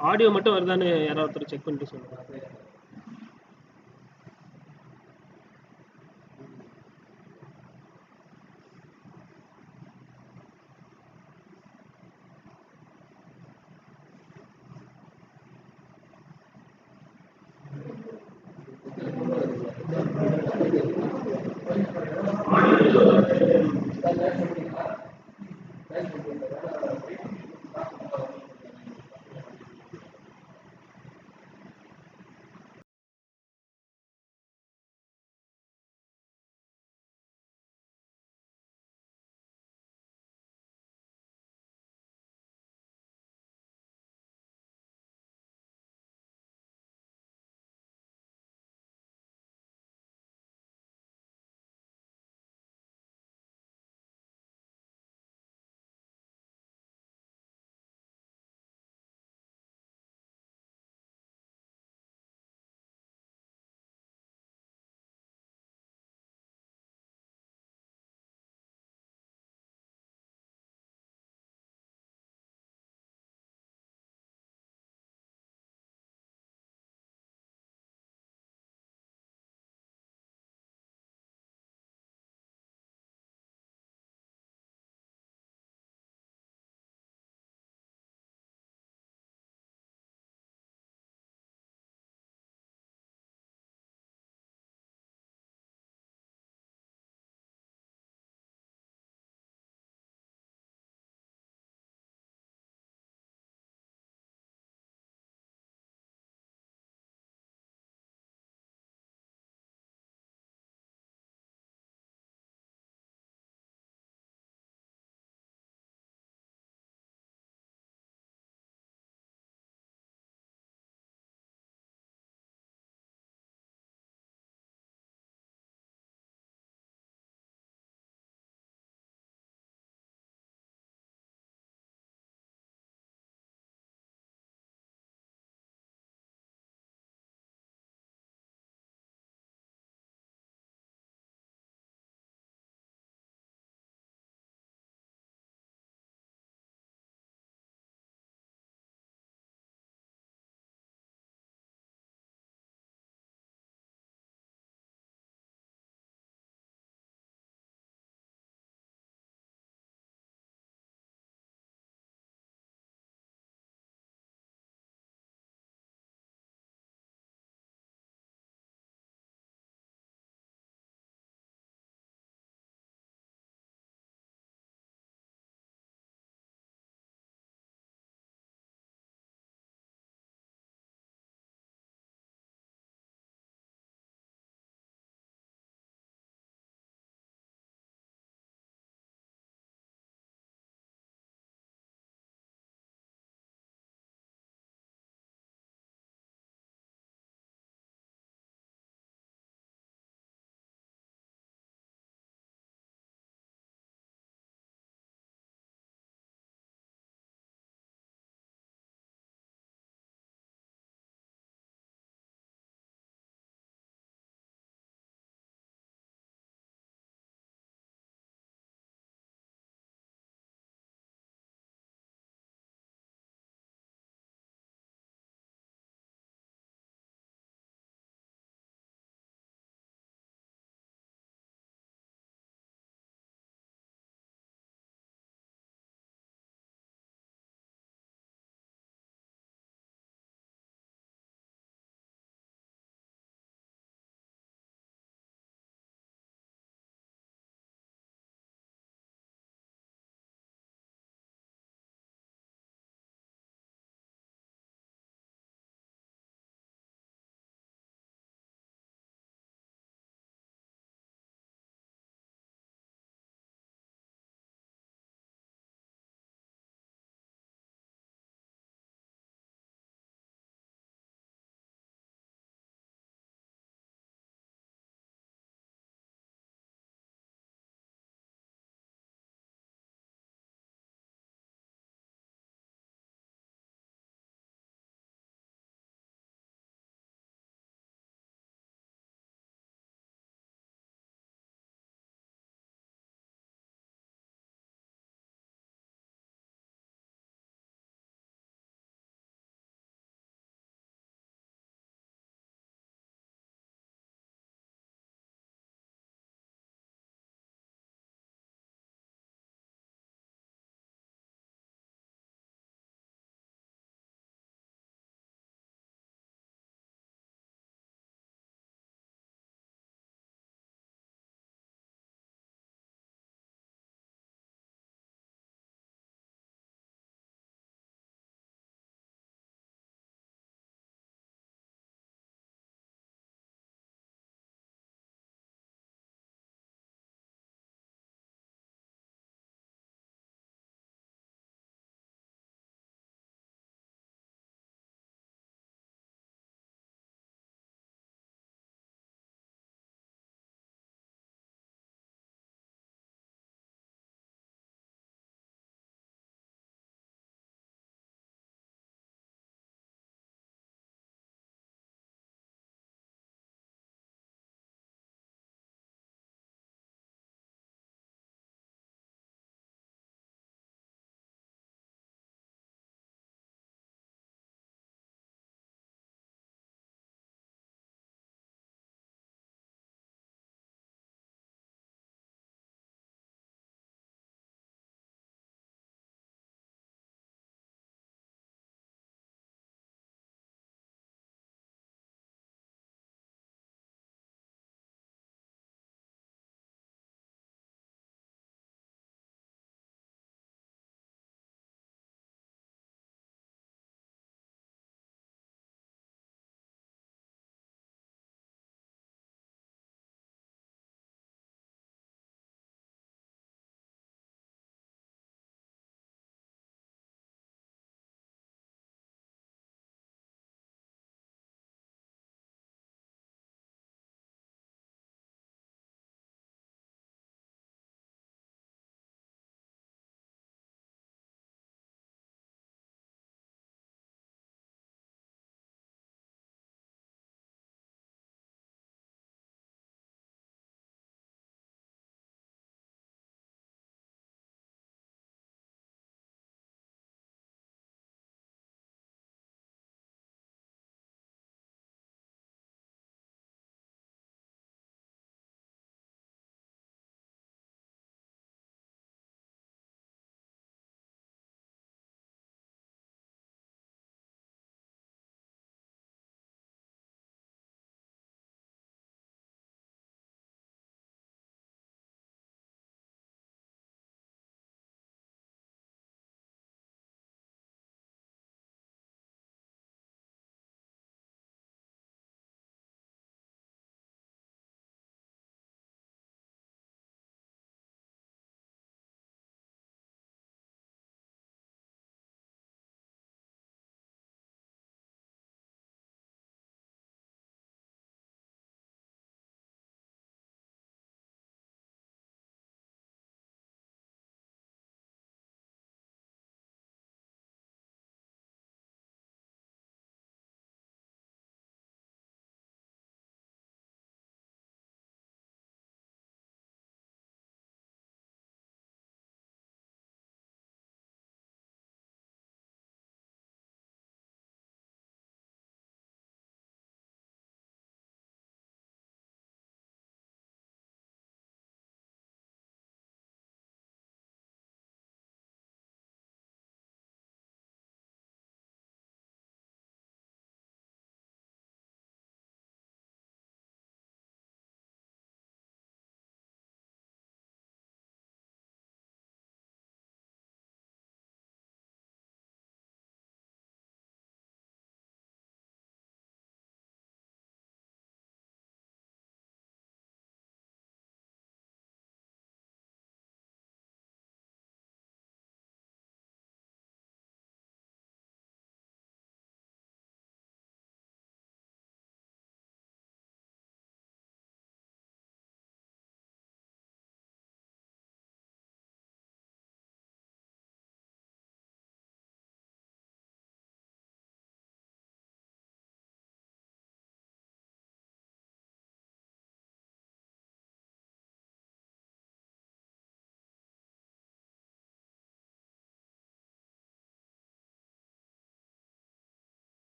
Audio மட்டும் வருதான்னு யாராவது ஒருத்தர் செக் பண்ணிட்டு சொல்லுங்க.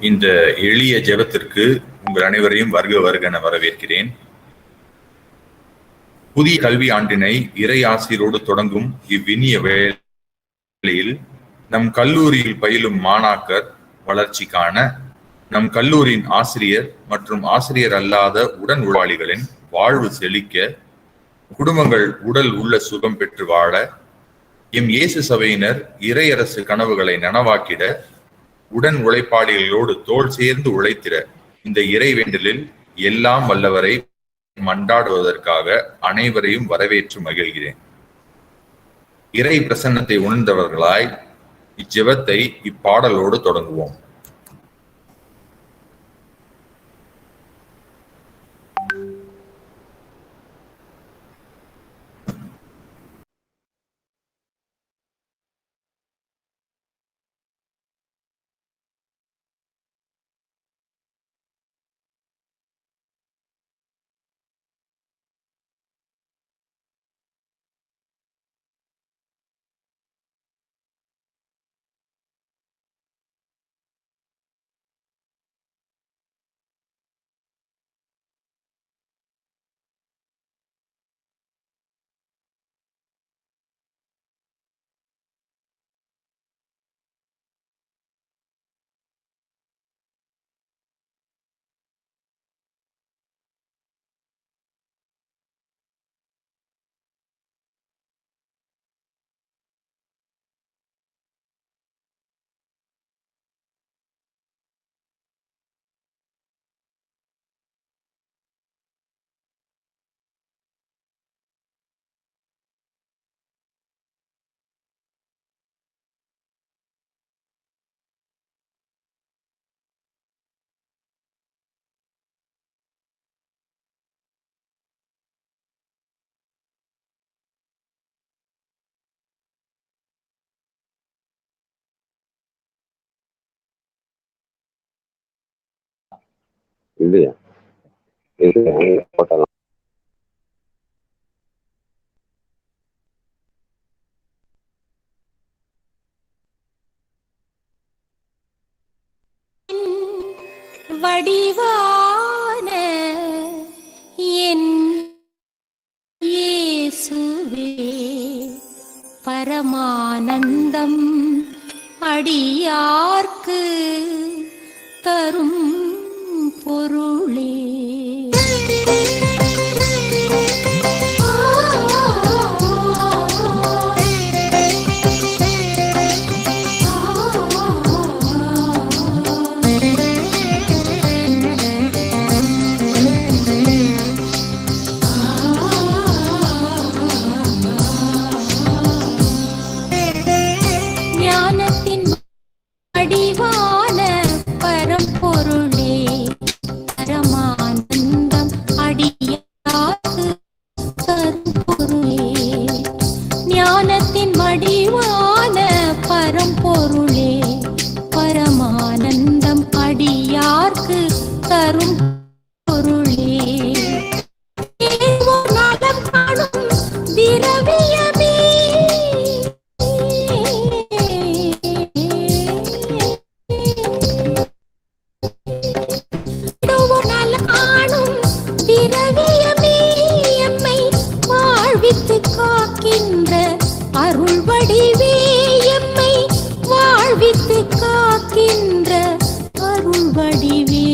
இந்த எளிய ஜெபத்திற்கு உங்கள் அனைவரையும் வருக வருக என வரவேற்கிறேன். புதிய கல்வி ஆண்டினை இறை ஆசிரோடு தொடங்கும் இவ்வினிய வேளையில் நம் கல்லூரியில் பயிலும் மாணாக்கர் வளர்ச்சிக்கான நம் கல்லூரியின் ஆசிரியர் மற்றும் ஆசிரியர் அல்லாத உடன் உழைப்பாளிகளின் வாழ்வு செழிக்க, குடும்பங்கள் உடல் உள்ள சுகம் பெற்று வாழ, எம் இயேசு சபையினர் இறையரசு கனவுகளை நனவாக்கிட, உடன் உழைப்பாளிகளோடு தோள் சேர்ந்து உழைத்திட, இந்த இறைவேண்டலில் எல்லாம் வல்லவரை மன்றாடுவதற்காக அனைவரையும் வரவேற்று மகிழ்கிறேன். இறை பிரசன்னத்தை உணர்ந்தவர்களாய் இஜெபத்தை இப்பாடலோடு தொடங்குவோம். இல்லையா போட்டலாம். வடிவான என் இயேசுவே, பரமானந்தம் அடியார்க்கு தரும் பொருளே. ஞானத்தின் வடிவான பரம்பொருளே, பரமானந்தம் அடியார்க்கு தரும் பொருளே. ஞானத்தின் வடிவான பரம்பொருளே, பரமானந்தம் அடியார்க்கு தரும் பொருளே. நலம் காணும் திரவியமே, காக்கின்ற அருள் வடிவே, எம்மை வாழ்வித்து காக்கின்ற அருள் வடிவே.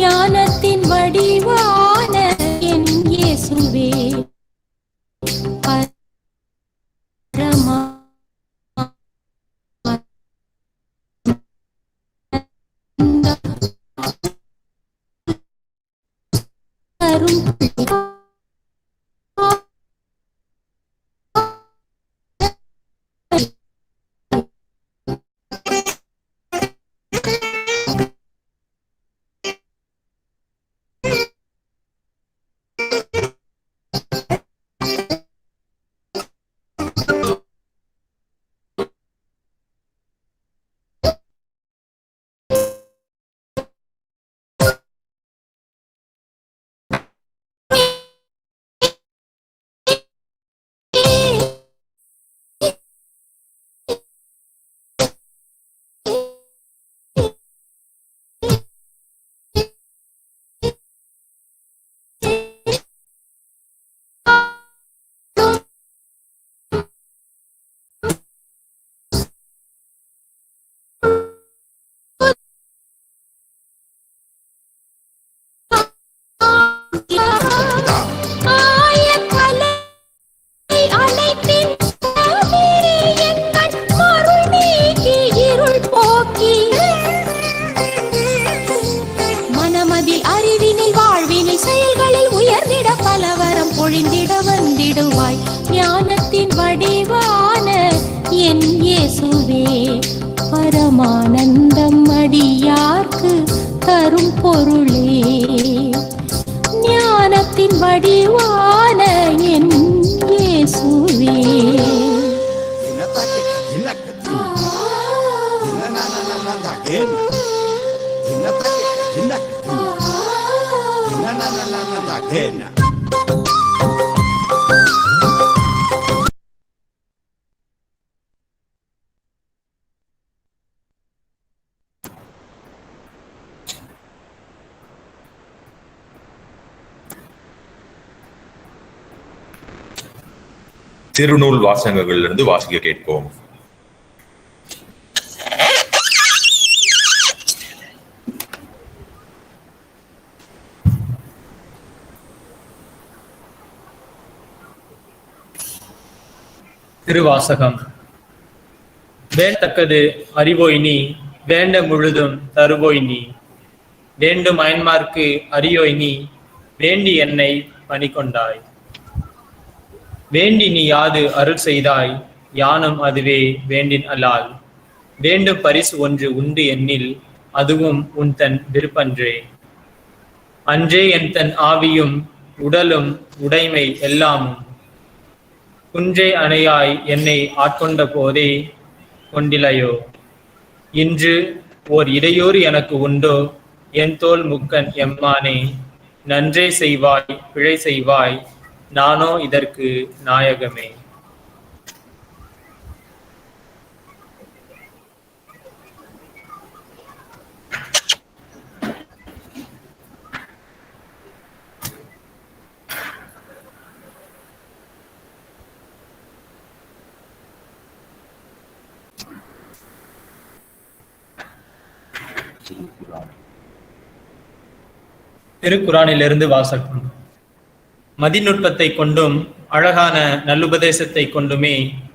ஞானத்தின் வடிவான என் இயேசுவே, தந்திடுவாய். ஞானத்தின் வடிவான என் இயேசுவே, பரமானந்தம் அடியார்க்கு தரும் பொருளே. ஞானத்தின் வடிவான என் இயேசுவே. திருநூல் வாசகங்களிலிருந்து வாசிக்க கேட்போம். திருவாசகம். வேண்டத்தக்கது அறிவோய் நீ, வேண்ட முழுதும் தருவோய் நீ. வேண்டும் அயன்மார்க்கு அறியோய் நீ, வேண்டி என்னை பணிகொண்டாய். வேண்டி நீ யாது அருள் செய்தாய், யானும் அதுவே வேண்டின் அல்லால். வேண்டும் பரிசு ஒன்று உண்டு என்னில், அதுவும் உன் தன் விருப்பன்றே. அன்றே என் தன் ஆவியும் உடலும் உடைமை எல்லாமும் குன்றே அணையாய் என்னை ஆட்கொண்ட போதே கொண்டிலையோ. இன்று ஓர் இடையூறு எனக்கு உண்டோ, என் தோல் முக்கன் எம்மானே. நன்றே செய்வாய் பிழை செய்வாய், நானோ இதற்கு நாயகமே. திருக்குரானிலிருந்து வாசகம். மதிநுட்பத்தை கொண்டும் அழகான நல்லுபதேசத்தை கொண்டுமே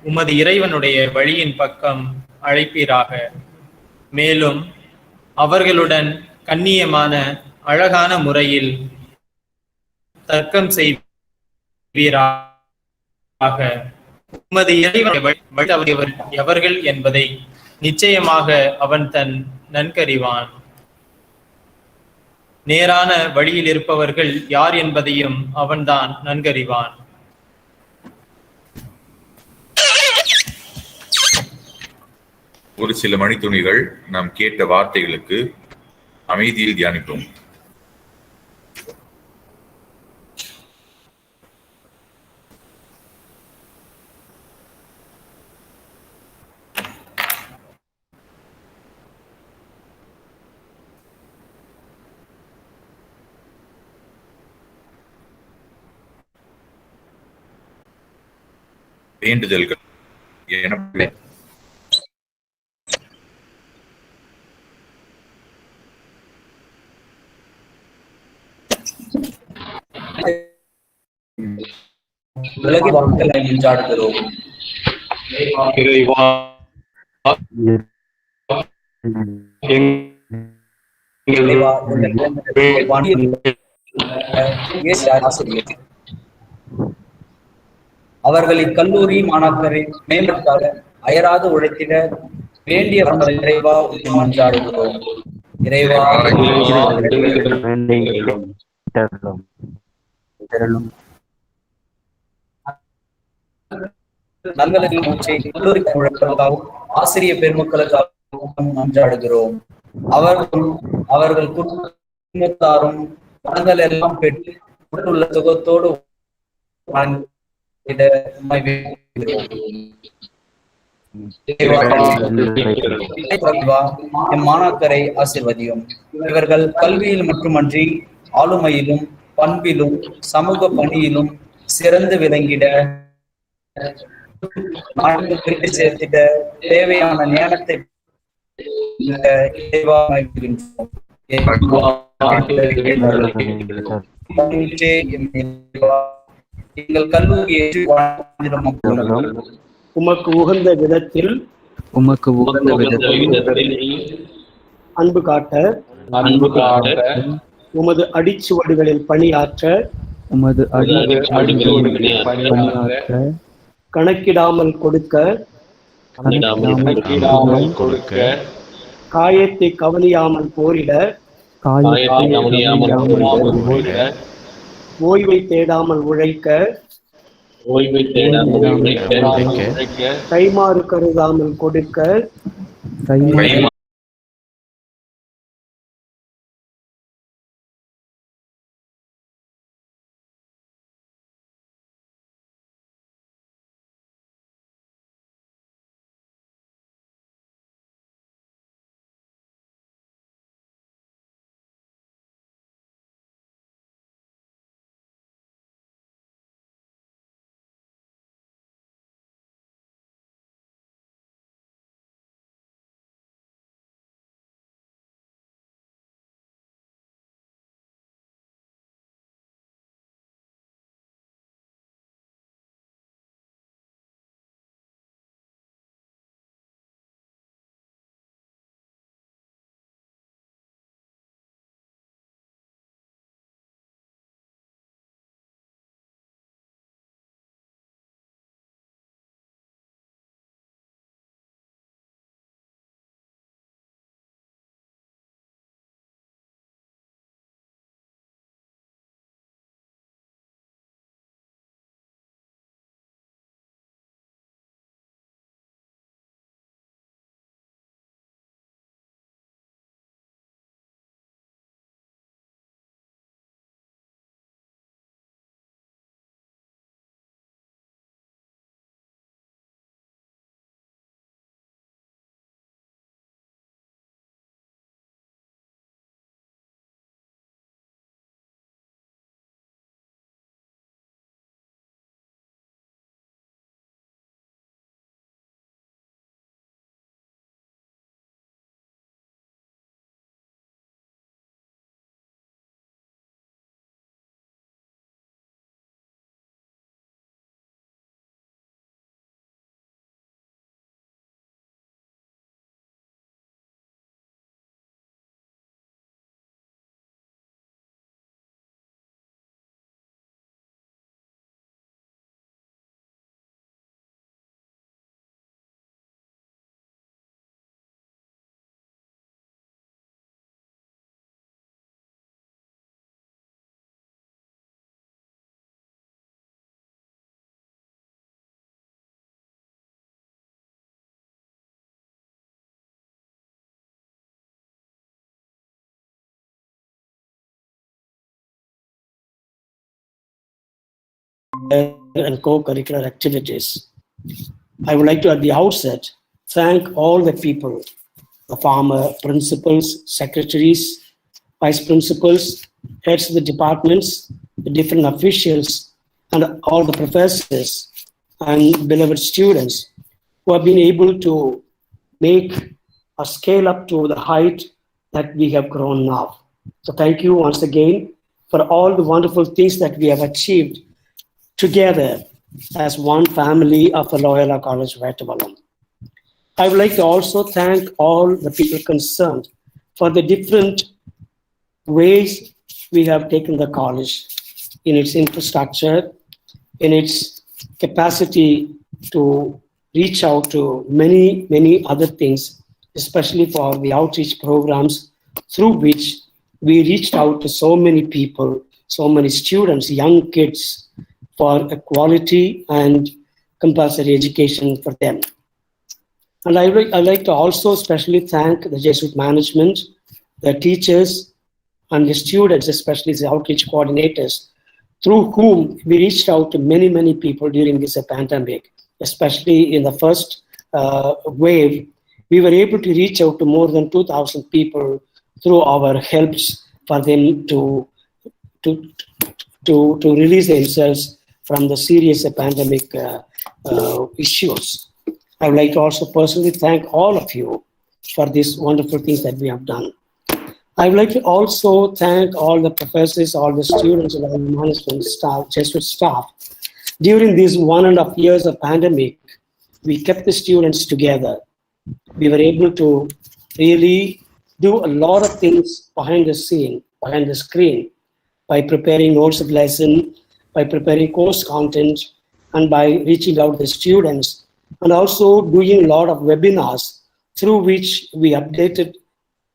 உமது இறைவனுடைய வழியின் பக்கம் அழைப்பீராக. மேலும் அவர்களுடன் கண்ணியமான அழகான முறையில் தர்க்கம் செய்வீராக. உமது இறைவன் எவர்கள் என்பதை நிச்சயமாக அவன் தன் நன்கறிவான். நேரான வழியில் இருப்பவர்கள் யார் என்பதையும் அவன்தான் நன்கறிவான். ஒரு சில மணித்துணிகள் நாம் கேட்ட வார்த்தைகளுக்கு அமைதியில் தியானிப்போம். வேண்டுதல்கள் எனப்படும் உலக வாழ்க்கையை என்றாடுகிறோம். அவர்கள் இக்கல்லூரி மாணாக்கரை மேம்படுத்தாத அயராது உழைத்திட வேண்டிய இறைவா மன்றாடுகிறோம். இறைவா நல்வலகில் கல்லூரி முழக்களுக்காகவும் ஆசிரியர் பெருமக்களுக்காகவும் மன்றாடுகிறோம். அவர்கள் குடும்பத்தாரும் பணங்கள் எல்லாம் பெற்று உள்ள சுகத்தோடு மாணாக்கரை ஆசிர்வதியும். இவர்கள் கல்வியில் மட்டுமன்றி ஆளுமையிலும் பண்பிலும் சமூக பணியிலும் சிறந்து விளங்கிட சேர்த்திட தேவையான ஞானத்தை எங்கள் கல்லூரியை உமக்கு உகந்த விதத்தில் அன்பு காட்ட உமது அடிச்சுவடுகளில் பணியாற்ற உமது அடிமைகளின் பணியாற்ற கணக்கிடாமல் கொடுக்க, கணக்கிடாமல் கொடுக்க, காயத்தை கவனியாமல் போரிட, காயத்தை கவனியாமல் போரிட, ஓய்வை தேடாமல் உழைக்க, ஓய்வை தேடாமல் உழைக்க, கைமாறு கருதாமல் கொடுக்க, and co-curricular activities. I would like to, at the outset, thank all the people, the former principals, secretaries, vice principals, heads of the departments, the different officials, and all the professors and beloved students who have been able to make or scale up to the height that we have grown now. So thank you once again for all the wonderful things that we have achieved together as one family of the Loyola College Vettavalam. I would like to also thank all the people concerned for the different ways we have taken the college in its infrastructure, in its capacity to reach out to many, many other things, especially for the outreach programs through which we reached out to so many people, so many students, young kids, for a quality and compulsory education for them. And I'd like to also especially thank the Jesuit management, the teachers, and the students, especially the outreach coordinators, through whom we reached out to many, many people during this pandemic, especially in the first wave. We were able to reach out to more than 2,000 people through our helps for them to release themselves from the serious pandemic issues. I would like to also personally thank all of you for these wonderful things that we have done. I would like to also thank all the professors, all the students, and all the management staff, Jesuit staff. During these 1.5 years of pandemic, we kept the students together. We were able to really do a lot of things behind the scene, behind the screen, by preparing notes of lesson, by preparing course content, and by reaching out to the students, and also doing a lot of webinars through which we updated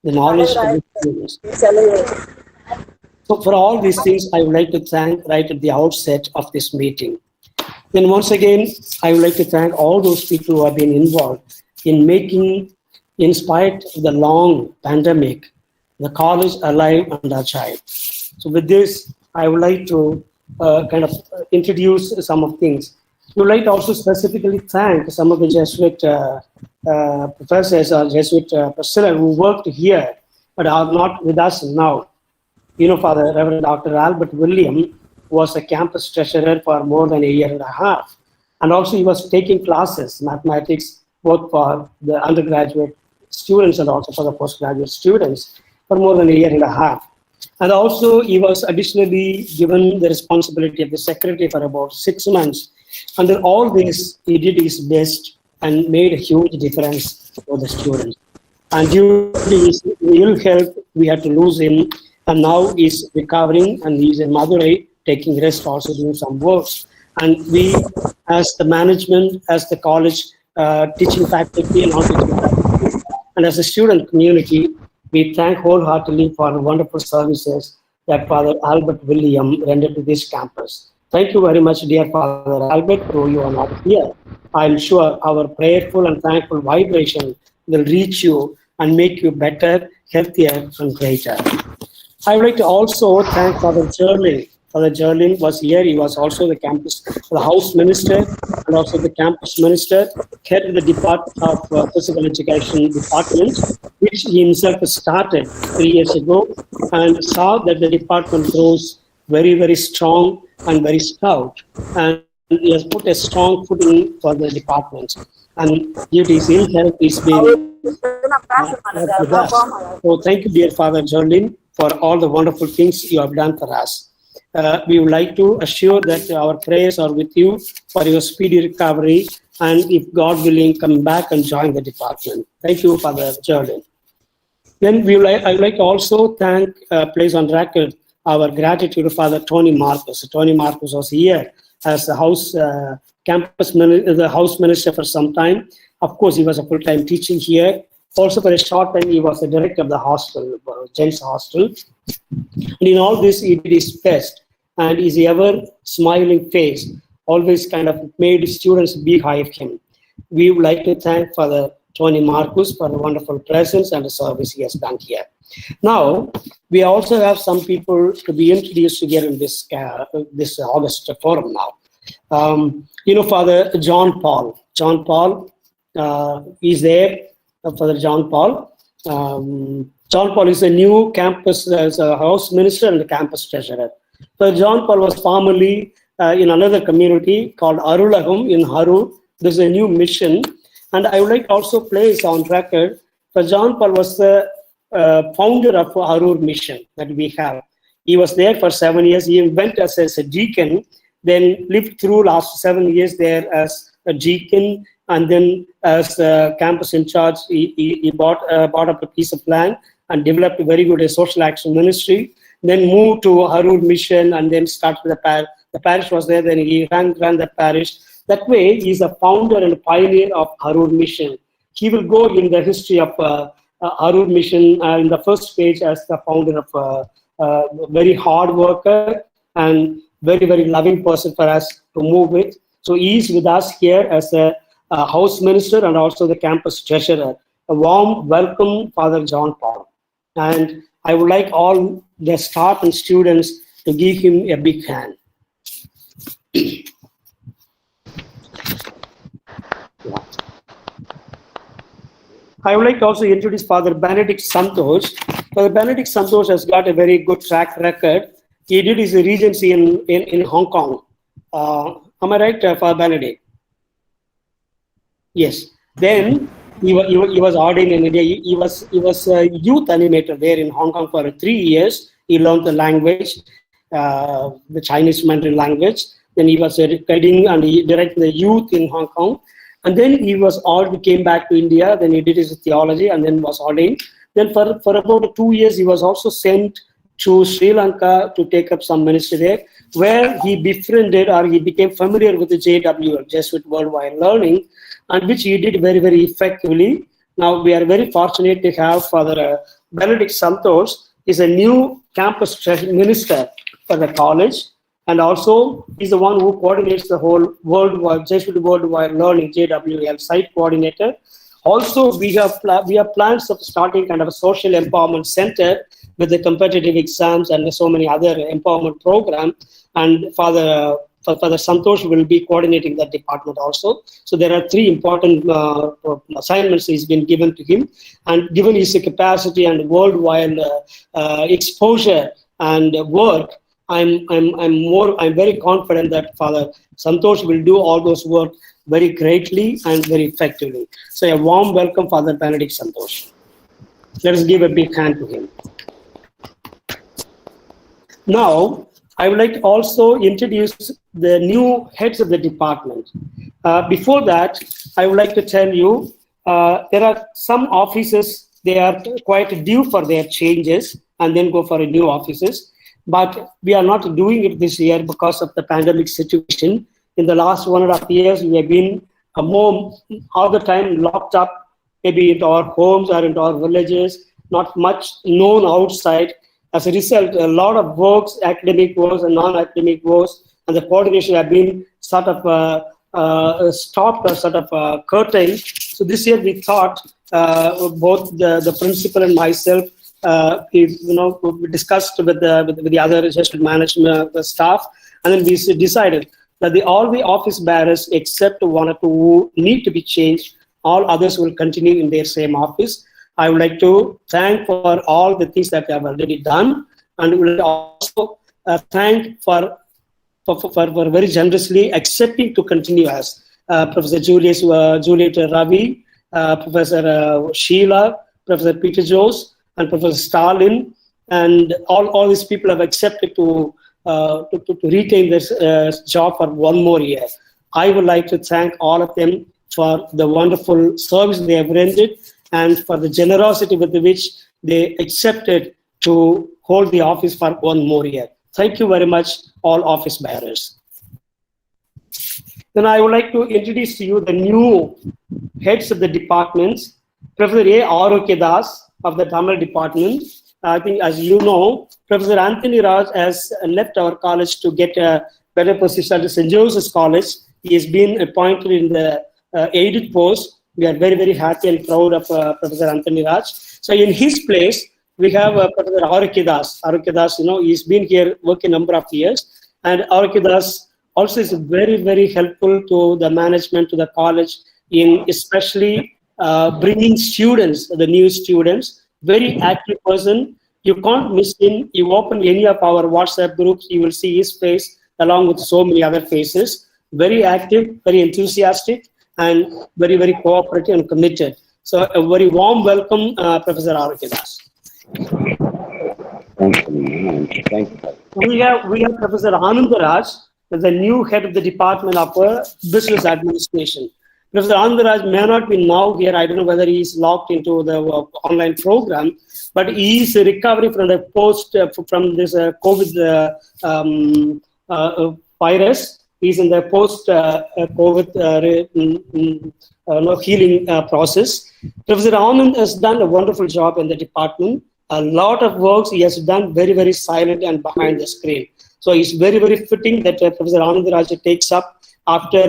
the knowledge of the students. So for all these things, I would like to thank right at the outset of this meeting. Then once again, I would like to thank all those people who have been involved in making, in spite of the long pandemic, the college alive and agile. So with this, I would like to kind of introduce some of things. I would like to also specifically thank some of the Jesuit professors or Jesuit personnel who worked here but are not with us now. You know, Father Reverend Dr. Albert William was a campus treasurer for more than a year and a half. And also he was taking classes, mathematics, both for the undergraduate students and also for the postgraduate students for more than a year and a half. And also he was additionally given the responsibility of the secretary for about 6 months. Under all this, he did his best and made a huge difference for the students. And due to his ill health, we had to lose him. And now he's recovering and he's in Madurai, taking rest, also doing some works. And we, as the management, as the college teaching faculty and non-teaching faculty, and as a student community, we thank wholeheartedly for the wonderful services that Father Albert William rendered to this campus. Thank you very much, dear Father Albert, though you are not here. I'm sure our prayerful and thankful vibration will reach you and make you better, healthier, and greater. I would like to also thank Father Jerlin. Father Jerlin was here. He was also the campus, the house minister, and also the campus minister, head of the Department of Physical Education Department, which he himself started 3 years ago, and saw that the department grows very, very strong and very stout. And he has put a strong footing for the department. And due to his ill health, he's been with us. So thank you, dear Father Jerlin, for all the wonderful things you have done for us. We would like to assure that our prayers are with you for your speedy recovery, and if God willing, come back and join the department. Thank you, Father Jordan. Then I would like to also thank, place on record, our gratitude to Father Tony Marcus. Tony Marcus was here as the house the house minister for some time. Of course, he was a full-time teaching here. Also, for a short time, he was the director of the hostel, Gents Hostel. And in all this, he did his best. And his ever smiling face always kind of made students behind him. We would like to thank Father Tony Marcus for the wonderful presence and the service he has done here. Now, we also have some people to be introduced here in this August forum now. You know, Father John Paul. John Paul is there. Father John Paul. John Paul is a new campus as a house minister and a campus treasurer. So John Paul was formerly in another community called Arulagam in Harur. There's a new mission. And I would like to also place on record that John Paul was the founder of Harur mission that we have. He was there for 7 years. He went as a deacon, then lived through last 7 years there as a deacon, and then as campus in charge, he bought up a piece of land and developed a very good social action ministry. Then moved to Harur mission and then started the parish. The parish was there, then he ran the parish. That way, he's a founder and a pioneer of Harur mission. He will go in the history of Harur mission in the first page as the founder of a very hard worker and very, very loving person for us to move with. So he is with us here as a house minister and also the campus treasurer. A warm welcome, Father John Paul. And I would like all the staff and students to give him a big hand. I would like to also introduce Father Benedict Santosh. Father Benedict Santosh has got a very good track record. He did his regency in Hong Kong. Am I right, Father Benedict? Yes. Then he was ordained in India. He was a youth animator there in Hong Kong for 3 years. He learned the language, the Chinese Mandarin language. Then he was guiding and he directed the youth in Hong Kong. And then he came back to India. Then he did his theology and then was ordained. Then for about 2 years, he was also sent to Sri Lanka to take up some ministry there, where he befriended or he became familiar with the JWL, Jesuit Worldwide Learning, and which he did very, very effectively. Now we are very fortunate to have Father Benedict Santosh is a new campus minister for the college, and also he's the one who coordinates the whole worldwide Jesuit Worldwide Learning JWL site coordinator. Also, we have plans of starting kind of a social empowerment center with the competitive exams and so many other empowerment program. And Father Santosh will be coordinating that department also. So there are three important assignments he's been given to him, and given his capacity and worldwide exposure and work, I'm very confident that Father Santosh will do all those work very greatly and very effectively. So a warm welcome, Father Benedict Santosh. Let us give a big hand to him. Now, I would like to also introduce the new heads of the department. Before that, I would like to tell you, there are some offices, they are quite due for their changes and then go for a new offices. But we are not doing it this year because of the pandemic situation. In the last 1.5 years, we have been more all the time locked up, maybe into our homes or into our villages, not much known outside. As a result, a lot of works, academic works and non-academic works, and the coordination have been sort of stopped or sort of curtailed. So this year we thought, both the principal and myself, we discussed with the other Jesuit management staff, and then we decided that all the office bearers except one or two who need to be changed, all others will continue in their same office. I would like to thank for all the things that they have already done, and will also thank for very generously accepting to continue as Professor Juliet Ravi, Professor Sheila, Professor Peter Jose, and Professor Stalin, and all these people have accepted to retain this job for one more year. I would like to thank all of them for the wonderful service they have rendered and for the generosity with which they accepted to hold the office for one more year. Thank you very much, all office bearers. Then I would like to introduce to you the new heads of the departments. Professor A. Arokyadas of the Tamil department. I think, as you know, Professor Anthony Raj has left our college to get a better position at St. Joseph's College. He has been appointed in the aided post. We are very, very happy and proud of Professor Anthony Raj. So in his place, we have Professor Arokyadas. Arokyadas, he's been here working a number of years. And Arokyadas also is very, very helpful to the management, to the college, in especially bringing students, the new students, very active person. You can't miss him. You open any of our WhatsApp groups, you will see his face along with so many other faces. Very active, very enthusiastic, and very, very cooperative and committed. So a very warm welcome, Professor Arokyadas. Thank you. Thank you. We have Professor Anandaraj, the new head of the Department of Business Administration. Professor Anandaraj may not be now here. I don't know whether he is locked into the online program, but he is recovering from the from this COVID virus. He's in the post-COVID healing process. Professor Anand has done a wonderful job in the department. A lot of works he has done very, very silent and behind the screen. So it's very, very fitting that Professor Anandaraj takes up after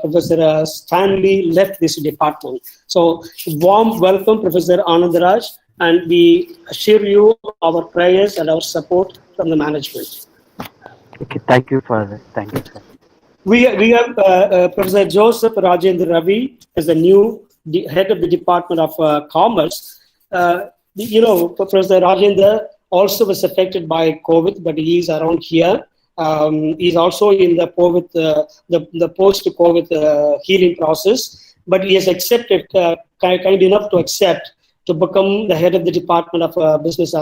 Professor Stanley left this department. So warm welcome, Professor Anandaraj, and we assure you our prayers and our support from the management. Okay, thank you for that. Thank you, sir. We have Professor Joseph Rajendra Ravi as the new head of the Department of Commerce. Professor Rajendra also was affected by COVID, but he is around here. He's also in the COVID, the post-COVID healing process, but he has accepted, kind enough to accept to become the head of the Department of Business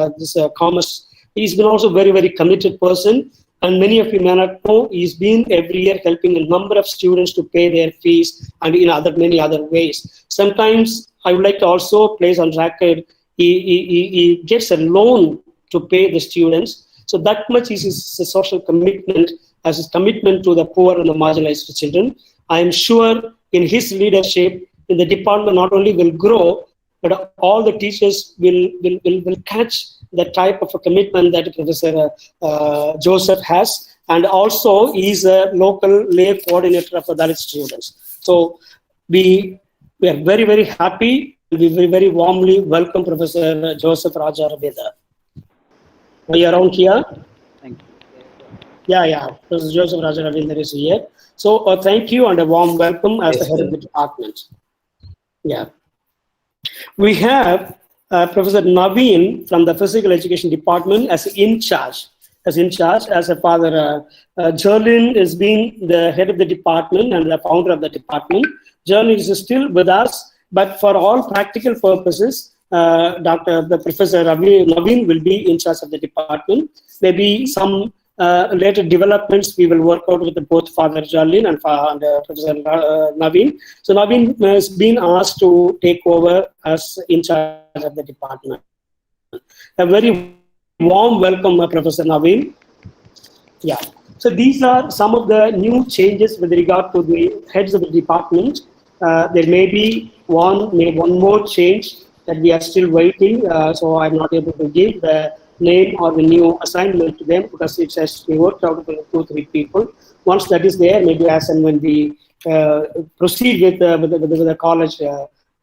Commerce. He's been also very, very committed person. And many of you may not know, he's been every year helping a number of students to pay their fees and in many other ways. Sometimes I would like to also place on record, he gets a loan to pay the students. So that much is his social commitment, as his commitment to the poor and the marginalized children. I am sure in his leadership, in the department not only will grow, but all the teachers will catch the type of a commitment that Professor Joseph has, and also he's a local lay coordinator of the Dalit students. So we are very, very happy. We very, very warmly welcome Professor Joseph Raja Rabeda. Are you around here? Thank you. Yeah. Professor Joseph Raja Rabeda is here. So thank you and a warm welcome as the head of the department. Yeah. We have Professor Naveen from the Physical Education Department as in charge. As a father, Jerlin is being the head of the department and the founder of the department. Jerlin is still with us, but for all practical purposes, Professor Naveen will be in charge of the department. Maybe some later developments we will work out with both Father Jerlin and Professor Naveen. So Naveen has been asked to take over as in charge of the department. A very warm welcome, Professor Naveen. Yeah. So these are some of the new changes with regard to the heads of the department. There may be one more change that we are still waiting. So I'm not able to give the name or the new assignment to them because it has to be worked out with 2-3 people. Once that is there, maybe as and when we proceed with the college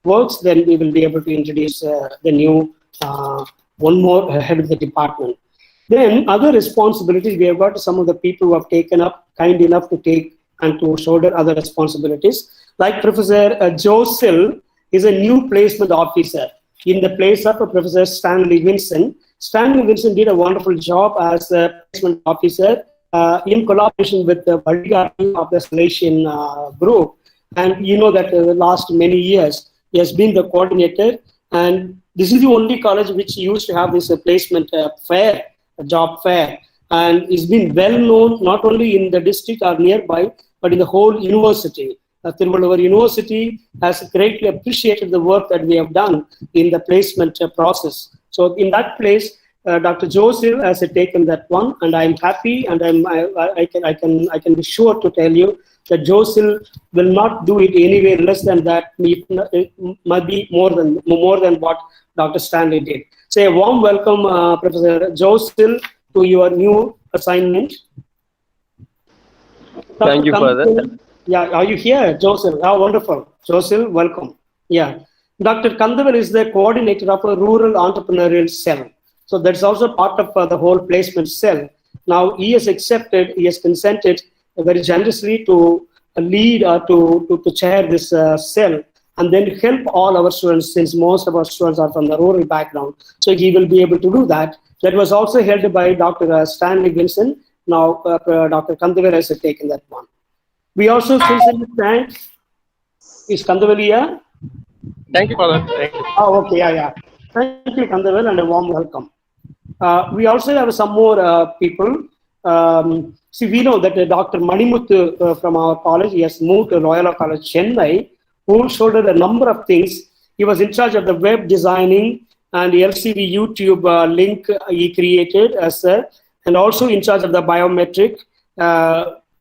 works, then we will be able to introduce the new one more head of the department. Then other responsibilities, we have got some of the people who have taken up, kind enough to take and to shoulder other responsibilities. Like Professor Joseph is a new placement officer in the place of Professor Stanley Vincent. Stanley Vincent did a wonderful job as a placement officer in collaboration with the bodyguarding of the Salesian group. And you know that the last many years, he has been the coordinator. And this is the only college which used to have this placement fair, a job fair. And it's been well known not only in the district or nearby, but in the whole university. Tiruvallur University has greatly appreciated the work that we have done in the placement process. So in that place, Dr. Joseph has taken that one, and I'm happy, and I can be sure to tell you that Joseph will not do it anywhere less than that. It might be more than what Dr. Stanley did. So a warm welcome, Professor Joseph, to your new assignment. Thank you, Father. Yeah, are you here, Joseph? Oh, wonderful. Joseph, welcome. Yeah. Dr. Kandavel is the coordinator of a rural entrepreneurial cell. So that's also part of the whole placement cell. Now, he has consented very generously to lead or to chair this cell and then help all our students, since most of our students are from the rural background. So he will be able to do that. That was also held by Dr. Stanley Vincent. Now, Dr. Kandavel has taken that one. We also sincerely thank, is Kandavel here? Thank you, Father. Thank you. Oh, okay, yeah. Thank you, Kandavel, and a warm welcome. We also have some more people. See, we know that Dr. Manimuthu from our college, he has moved to Loyola College, Chennai, who shouldered a number of things. He was in charge of the web designing and the LCD YouTube link he created and also in charge of the biometric,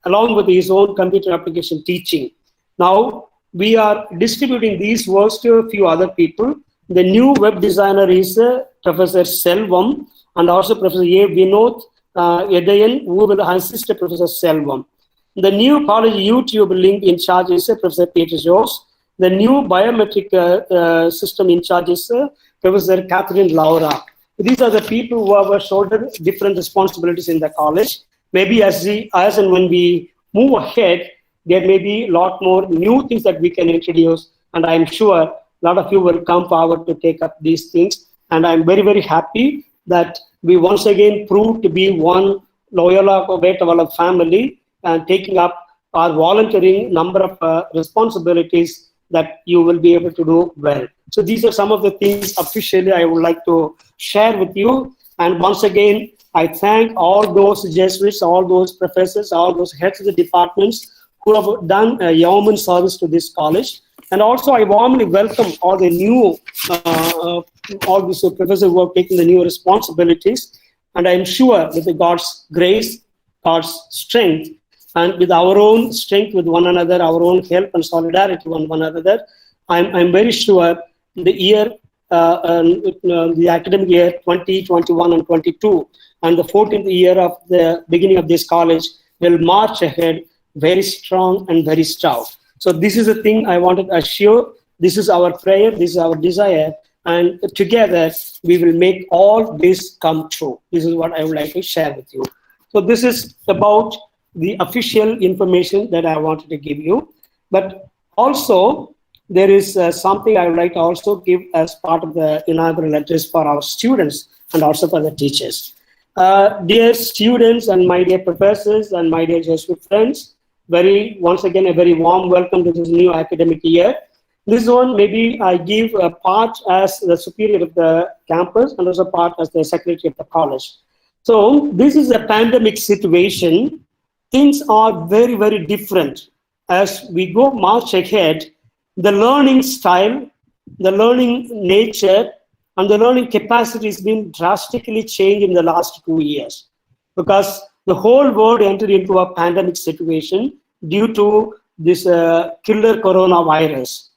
along with his own computer application teaching. Now, we are distributing these works to a few other people. The new web designer is Professor Selvam and also Professor A. Vinod Edayan, who will assist Professor Selvam. The new college YouTube link in charge is Professor Peter Jos. The new biometric system in charge is Professor Catherine Laura. These are the people who have shouldered different responsibilities in the college. Maybe as and when we move ahead, there may be a lot more new things that we can introduce. And I'm sure a lot of you will come forward to take up these things. And I'm very, very happy that we once again proved to be one Loyola Vetawala family and taking up our volunteering number of responsibilities that you will be able to do well. So these are some of the things officially I would like to share with you. And once again, I thank all those Jesuits, all those professors, all those heads of the departments who have done a yeoman service to this college. And also, I warmly welcome all the new, all these professors who are taking the new responsibilities. And I'm sure with God's grace, God's strength, and with our own strength with one another, our own help and solidarity with one another, I'm very sure the year, the academic year 2021 and 22, and the 14th year of the beginning of this college will march ahead very strong and very stout. So this is the thing I wanted to assure. This is our prayer, this is our desire, and together we will make all this come true. This is what I would like to share with you. So this is about the official information that I wanted to give you. But also, there is something I would like to also give as part of the inaugural address for our students and also for the teachers. Dear students and my dear professors and my dear Jesuit friends, once again, a very warm welcome to this new academic year. This one, maybe I give a part as the superior of the campus and also part as the secretary of the college. So this is a pandemic situation. Things are very, very different. As we go march ahead, the learning style, the learning nature, and the learning capacity has been drastically changed in the last 2 years, because the whole world entered into a pandemic situation due to this killer coronavirus.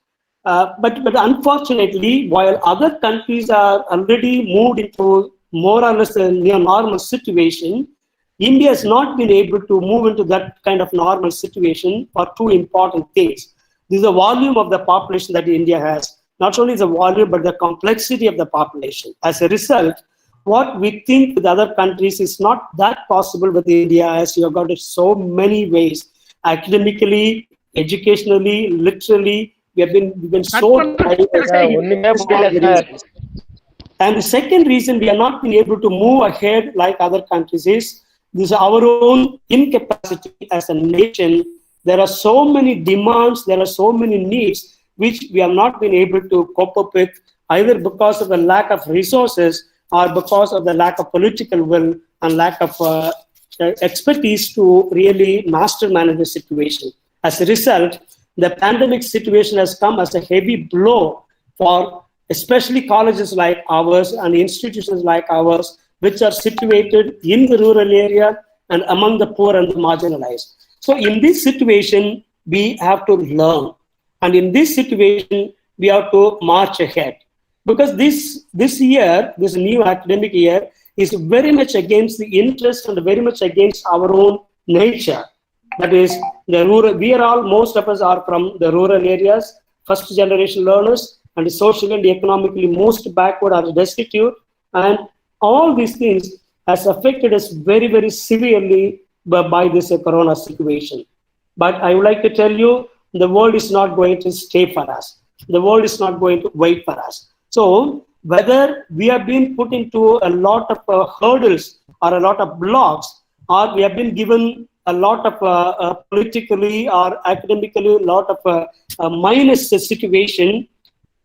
But unfortunately, while other countries are already moved into more or less a near normal situation, India has not been able to move into that kind of normal situation for two important things. This is the volume of the population that India has. Not only the volume, but the complexity of the population. As a result, what we think with other countries is not that possible with India, as you have got it so many ways. Academically, educationally, literally, we've been so diverse. And the second reason we are not been able to move ahead like other countries is this: our own incapacity as a nation. There are so many demands, there are so many needs which we have not been able to cope up with, either because of the lack of resources or because of the lack of political will and lack of expertise to really master manage the situation. As a result, the pandemic situation has come as a heavy blow for especially colleges like ours and institutions like ours, which are situated in the rural area and among the poor and the marginalized. So in this situation, we have to learn. And in this situation, we have to march ahead. Because this year, this new academic year, is very much against the interest and very much against our own nature. That is, the rural. Most of us are from the rural areas, first generation learners, and socially and economically most backward or destitute. And all these things has affected us very, very severely by this corona situation. But I would like to tell you, the world is not going to stay for us. The world is not going to wait for us. So whether we have been put into a lot of hurdles or a lot of blocks, or we have been given a lot of politically or academically a lot of minus situation,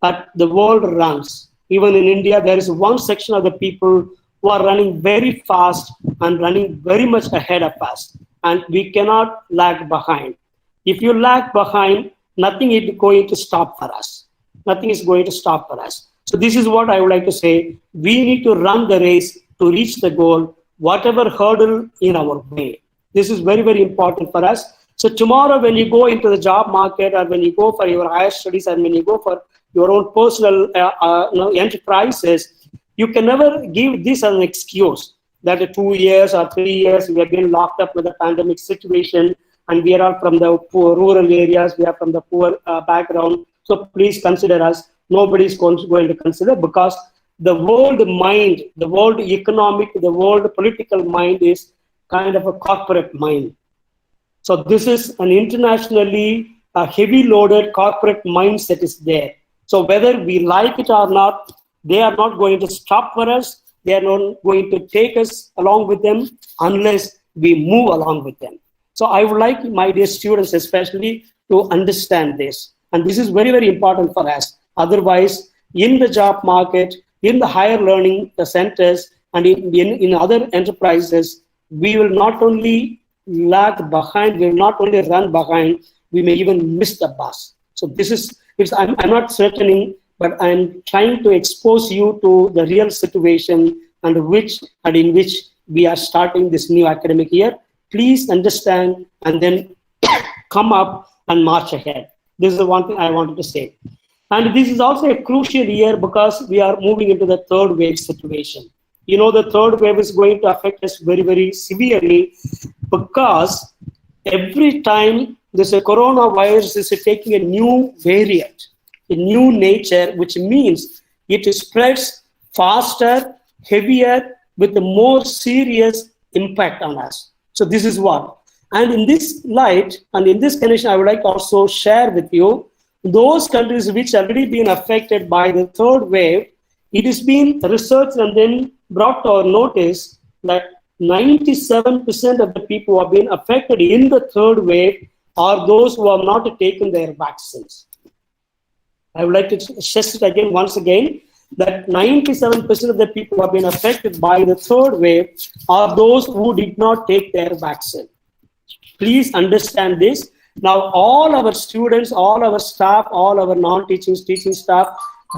that the world runs. Even in India, there is one section of the people who are running very fast and running very much ahead of us. And we cannot lag behind. If you lag behind, nothing is going to stop for us. Nothing is going to stop for us. So this is what I would like to say. We need to run the race to reach the goal, whatever hurdle in our way. This is very, very important for us. So tomorrow when you go into the job market, or when you go for your higher studies, and when you go for your own personal enterprises, you can never give this as an excuse that 2 years or 3 years we have been locked up with the pandemic situation, and we are all from the poor rural areas, we are from the poor background. So please consider us. Nobody is going to consider, because the world mind, the world economic, the world political mind is kind of a corporate mind. So this is an internationally heavy loaded corporate mindset is there. So whether we like it or not, they are not going to stop for us. They are not going to take us along with them unless we move along with them. So I would like my dear students especially to understand this. And this is very, very important for us. Otherwise, in the job market, in the higher learning centers, and in other enterprises, we will not only lag behind, we will not only run behind, we may even miss the bus. So this is, I'm not certain, but I'm trying to expose you to the real situation and in which we are starting this new academic year. Please understand and then come up and march ahead. This is the one thing I wanted to say. And this is also a crucial year because we are moving into the third wave situation. You know, the third wave is going to affect us very, very severely because every time this coronavirus is taking a new variant, a new nature, which means it spreads faster, heavier, with a more serious impact on us. So this is what. And in this light and in this condition, I would like to also share with you those countries which already been affected by the third wave. It has been researched and then brought to our notice that 97% of the people who have been affected in the third wave are those who have not taken their vaccines. I would like to stress it again, once again, that 97% of the people who have been affected by the third wave are those who did not take their vaccine. Please understand this. Now, all our students, all our staff, all our non-teaching, teaching staff,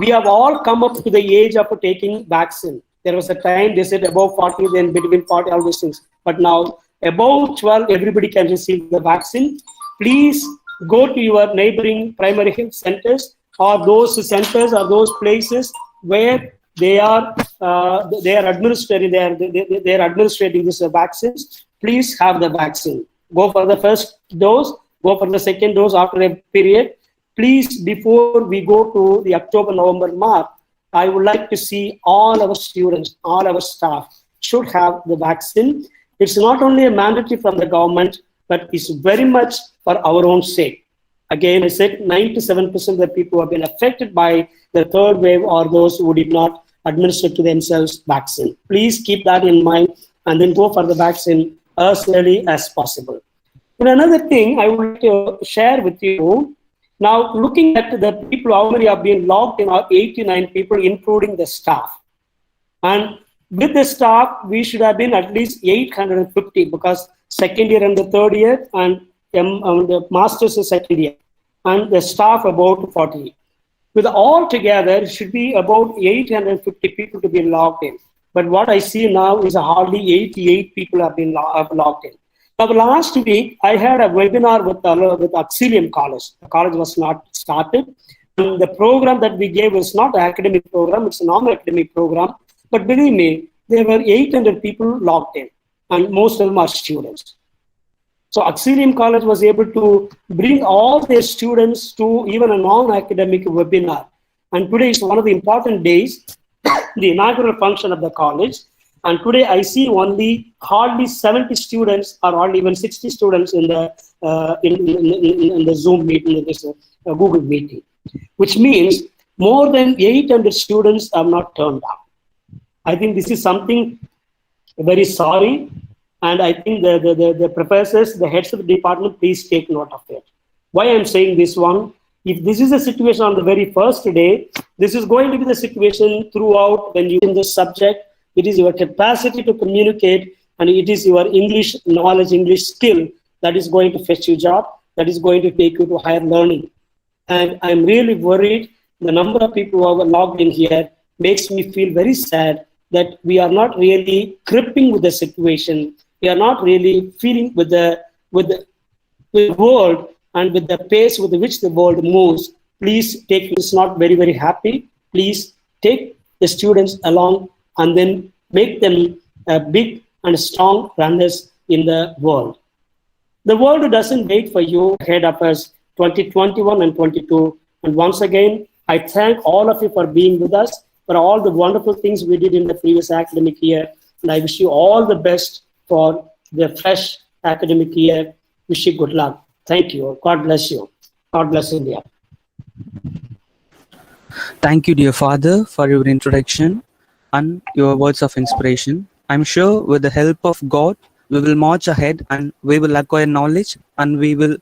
we have all come up to the age of taking vaccine. There was a time they said above 40, then between 40, all these things. But now, above 12, everybody can receive the vaccine. Please go to your neighboring primary health centers or those centers or those places where they are administrating these vaccines. Please have the vaccine. Go for the first dose. Go for the second dose after a period. Please, before we go to the October, November mark, I would like to see all our students, all our staff should have the vaccine. It's not only a mandatory from the government, but it's very much for our own sake. Again, I said 97% of the people who have been affected by the third wave are those who did not administer to themselves vaccine. Please keep that in mind and then go for the vaccine as early as possible. And another thing I would like to share with you, now looking at the people, how many have been logged in are 89 people, including the staff. And with the staff, we should have been at least 850 because second year and the third year and the master's is second year. And the staff about 40. With all together, it should be about 850 people to be logged in. But what I see now is hardly 88 people have been logged in. Now, last week, I had a webinar with Auxilium College. The college was not started. And the program that we gave was not an academic program, it's a non-academic program. But believe me, there were 800 people logged in, and most of them are students. So Auxilium College was able to bring all their students to even a non-academic webinar. And today is one of the important days, the inaugural function of the college. And today I see only hardly 70 students or hardly even 60 students in the in the Zoom meeting, in this Google meeting, which means more than 800 students have not turned up. I think this is something very sorry. And I think the professors, the heads of the department, please take note of it. Why I'm saying this one, if this is a situation on the very first day, this is going to be the situation throughout when you in this subject. It is your capacity to communicate and it is your English knowledge, English skill that is going to fetch you job, that is going to take you to higher learning. And I'm really worried. The number of people who are logged in here makes me feel very sad that we are not really gripping with the situation. We are not really feeling with the world and with the pace with which the world moves. Please take, it's not very, very happy. Please take the students along and then make them big and strong runners in the world. The world doesn't wait for you ahead of us 2021 and 22. And once again, I thank all of you for being with us, for all the wonderful things we did in the previous academic year. And I wish you all the best for the fresh academic year. Wish you good luck. Thank you. God bless you. God bless India. Thank you, dear Father, for your introduction and your words of inspiration. I'm sure with the help of God, we will march ahead and we will acquire knowledge and we will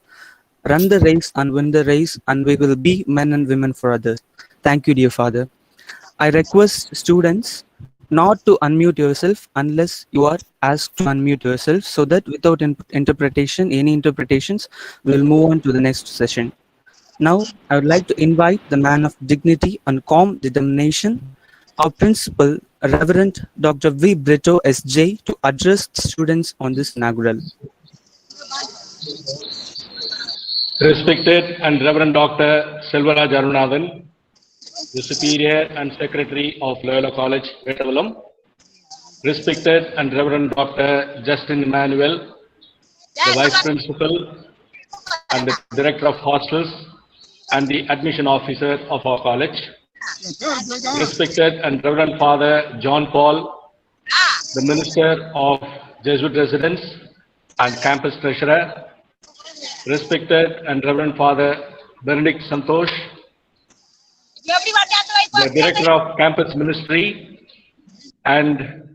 run the race and win the race and we will be men and women for others. Thank you, dear Father. I request students not to unmute yourself unless you are asked to unmute yourself so that without interpretation, any interpretations, we'll move on to the next session. Now, I would like to invite the man of dignity and calm determination, our principal, Reverend Dr. V. Brito S.J., to address the students on this inaugural. Respected and Reverend Dr. Selvaraj Arunathan, the Superior and Secretary of Loyola College, Vettavalam. Respected and Reverend Dr. Justin Emmanuel, the Vice Principal and the Director of Hostels and the Admission Officer of our college. Respected and Reverend Father John Paul, the Minister of Jesuit Residence and Campus Treasurer. Respected and Reverend Father Benedict Santosh, the Director of Campus Ministry and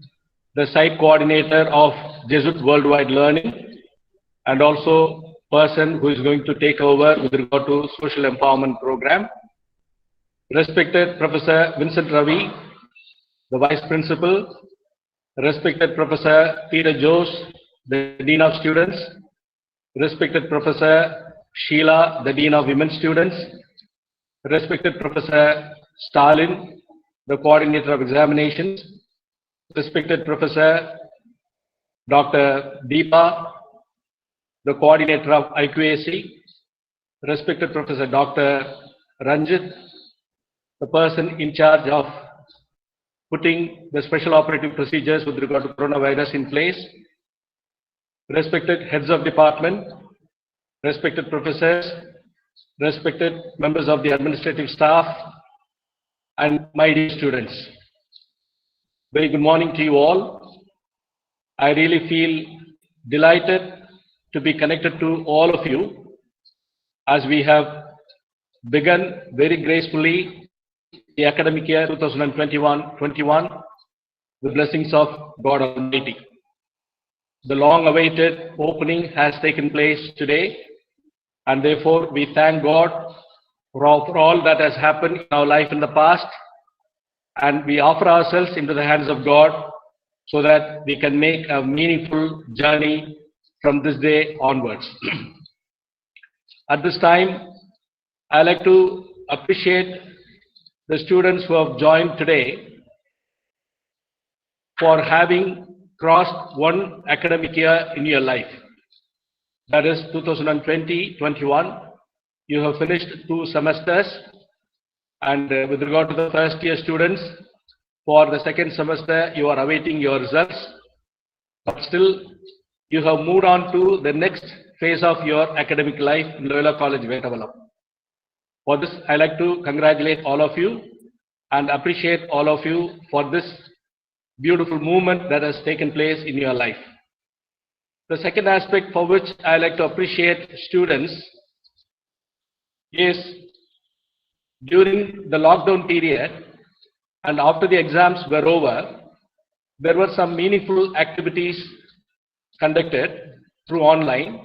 the Site Coordinator of Jesuit Worldwide Learning, and also person who is going to take over with regard to Social Empowerment Program. Respected Professor Vincent Ravi, the Vice Principal. Respected Professor Peter Jose, the Dean of Students. Respected Professor Sheila, the Dean of Women Students. Respected Professor Stalin, the Coordinator of Examinations. Respected Professor Dr. Deepa, the Coordinator of IQAC. Respected Professor Dr. Ranjit, the person in charge of putting the special operative procedures with regard to coronavirus in place. Respected heads of department, respected professors, respected members of the administrative staff, and my dear students. Very good morning to you all. I really feel delighted to be connected to all of you as we have begun very gracefully the academic year 2021-21 with blessings of God Almighty. The long-awaited opening has taken place today, and therefore we thank God for all that has happened in our life in the past, and we offer ourselves into the hands of God so that we can make a meaningful journey from this day onwards. At this time, I like to appreciate the students who have joined today for having crossed one academic year in your life. That is 2020-21. You have finished 2 semesters, and with regard to the first year students, for the second semester you are awaiting your results, but still you have moved on to the next phase of your academic life in Loyola College, Vettavalam. For this, I like to congratulate all of you and appreciate all of you for this beautiful movement that has taken place in your life. The second aspect for which I like to appreciate students is during the lockdown period and after the exams were over, there were some meaningful activities conducted through online,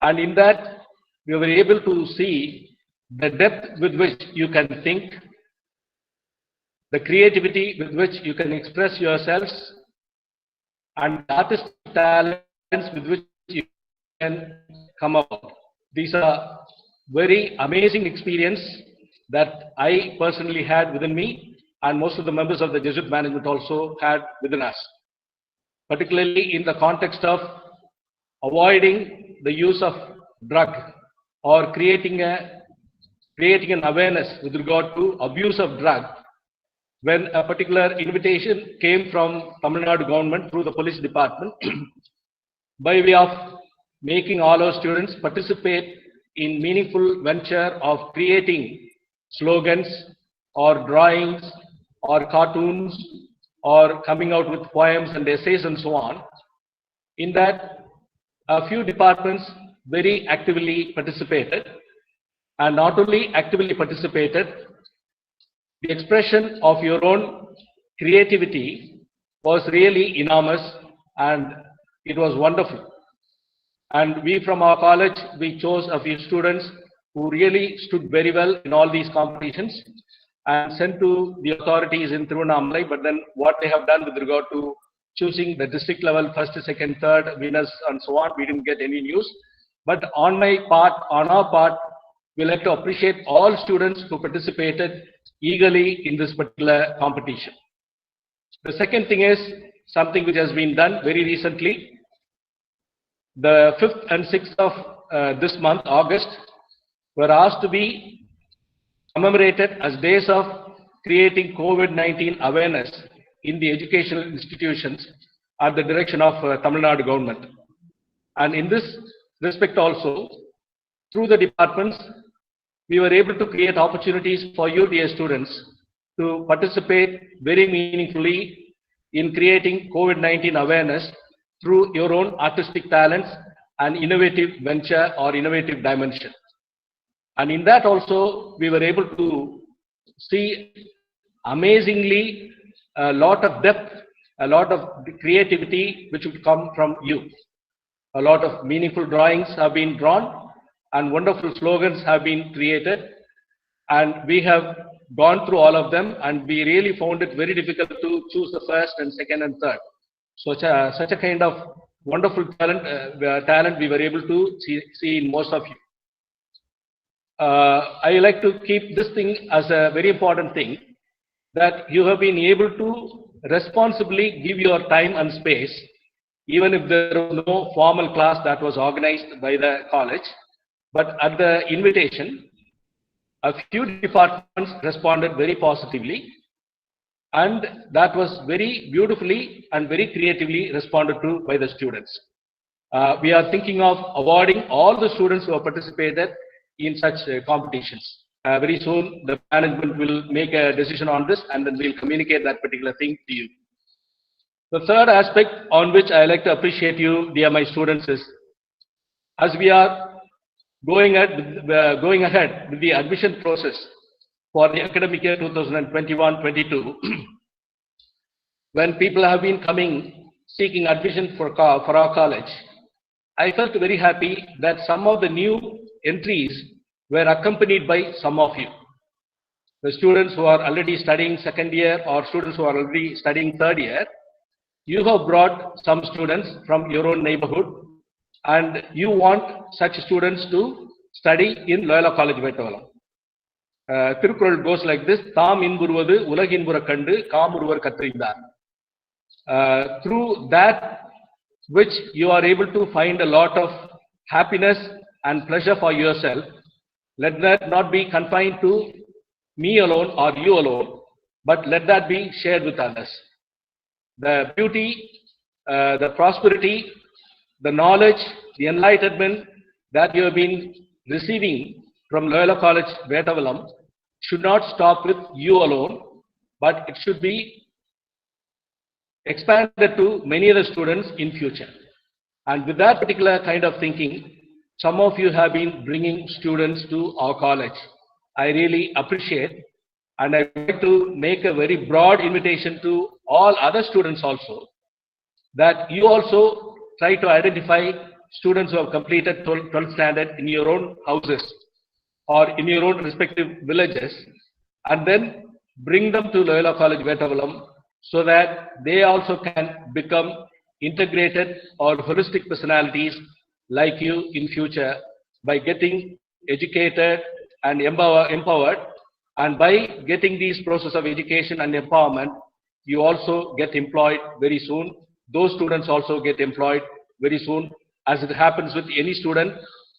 and in that we were able to see the depth with which you can think, the creativity with which you can express yourselves, and the artistic talents with which you can come up. These are very amazing experience that I personally had within me, and most of the members of the Jesuit management also had within us, particularly in the context of avoiding the use of drug or creating an awareness with regard to abuse of drug. When a particular invitation came from Tamil Nadu government through the police department by way of making all our students participate in meaningful venture of creating slogans or drawings or cartoons or coming out with poems and essays and so on, in that a few departments very actively participated, and not only actively participated, the expression of your own creativity was really enormous and it was wonderful. And we from our college, we chose a few students who really stood very well in all these competitions and sent to the authorities in Tiruvannamalai. But then what they have done with regard to choosing the district level first, second, third winners and so on, we didn't get any news. But on our part, we'd like to appreciate all students who participated eagerly in this particular competition. The second thing is something which has been done very recently. The 5th and 6th of this month, August, were asked to be commemorated as days of creating COVID-19 awareness in the educational institutions at the direction of Tamil Nadu government. And in this respect also, through the departments, we were able to create opportunities for you, dear students, to participate very meaningfully in creating COVID-19 awareness through your own artistic talents and innovative venture or innovative dimension. And in that also, we were able to see amazingly a lot of depth, a lot of creativity which would come from you. A lot of meaningful drawings have been drawn and wonderful slogans have been created. And we have gone through all of them, and we really found it very difficult to choose the first and second and third. Such a kind of wonderful talent we were able to see in most of you. I like to keep this thing as a very important thing, that you have been able to responsibly give your time and space, even if there was no formal class that was organized by the college. But at the invitation, a few departments responded very positively, and that was very beautifully and very creatively responded to by the students. We are thinking of awarding all the students who have participated in such competitions. Very soon, the management will make a decision on this, and then we'll communicate that particular thing to you. The third aspect on which I like to appreciate you, dear my students, is as we are going ahead with the admission process for the academic year 2021-22, when people have been coming seeking admission for our college, I felt very happy that some of the new entries were accompanied by some of you. The students who are already studying second year or students who are already studying third year, you have brought some students from your own neighborhood, and you want such students to study in Loyola College, Vettavalam. Tirukkural goes like this: Tham inburvadu ulaginbura kandu kaamurvar katrindar. Through that which you are able to find a lot of happiness and pleasure for yourself, let that not be confined to me alone or you alone, but let that be shared with others. The beauty, the prosperity, the knowledge, the enlightenment that you have been receiving from Loyola College, Vettavalam should not stop with you alone, but it should be expanded to many other students in future. And with that particular kind of thinking, some of you have been bringing students to our college. I really appreciate, and I would like to make a very broad invitation to all other students also, that you also try to identify students who have completed 12th standard in your own houses or in your own respective villages, and then bring them to Loyola College, Vettavalam, so that they also can become integrated or holistic personalities like you in future by getting educated and empowered. And by getting these process of education and empowerment, you also get employed very soon. Those students also get employed very soon, as it happens with any student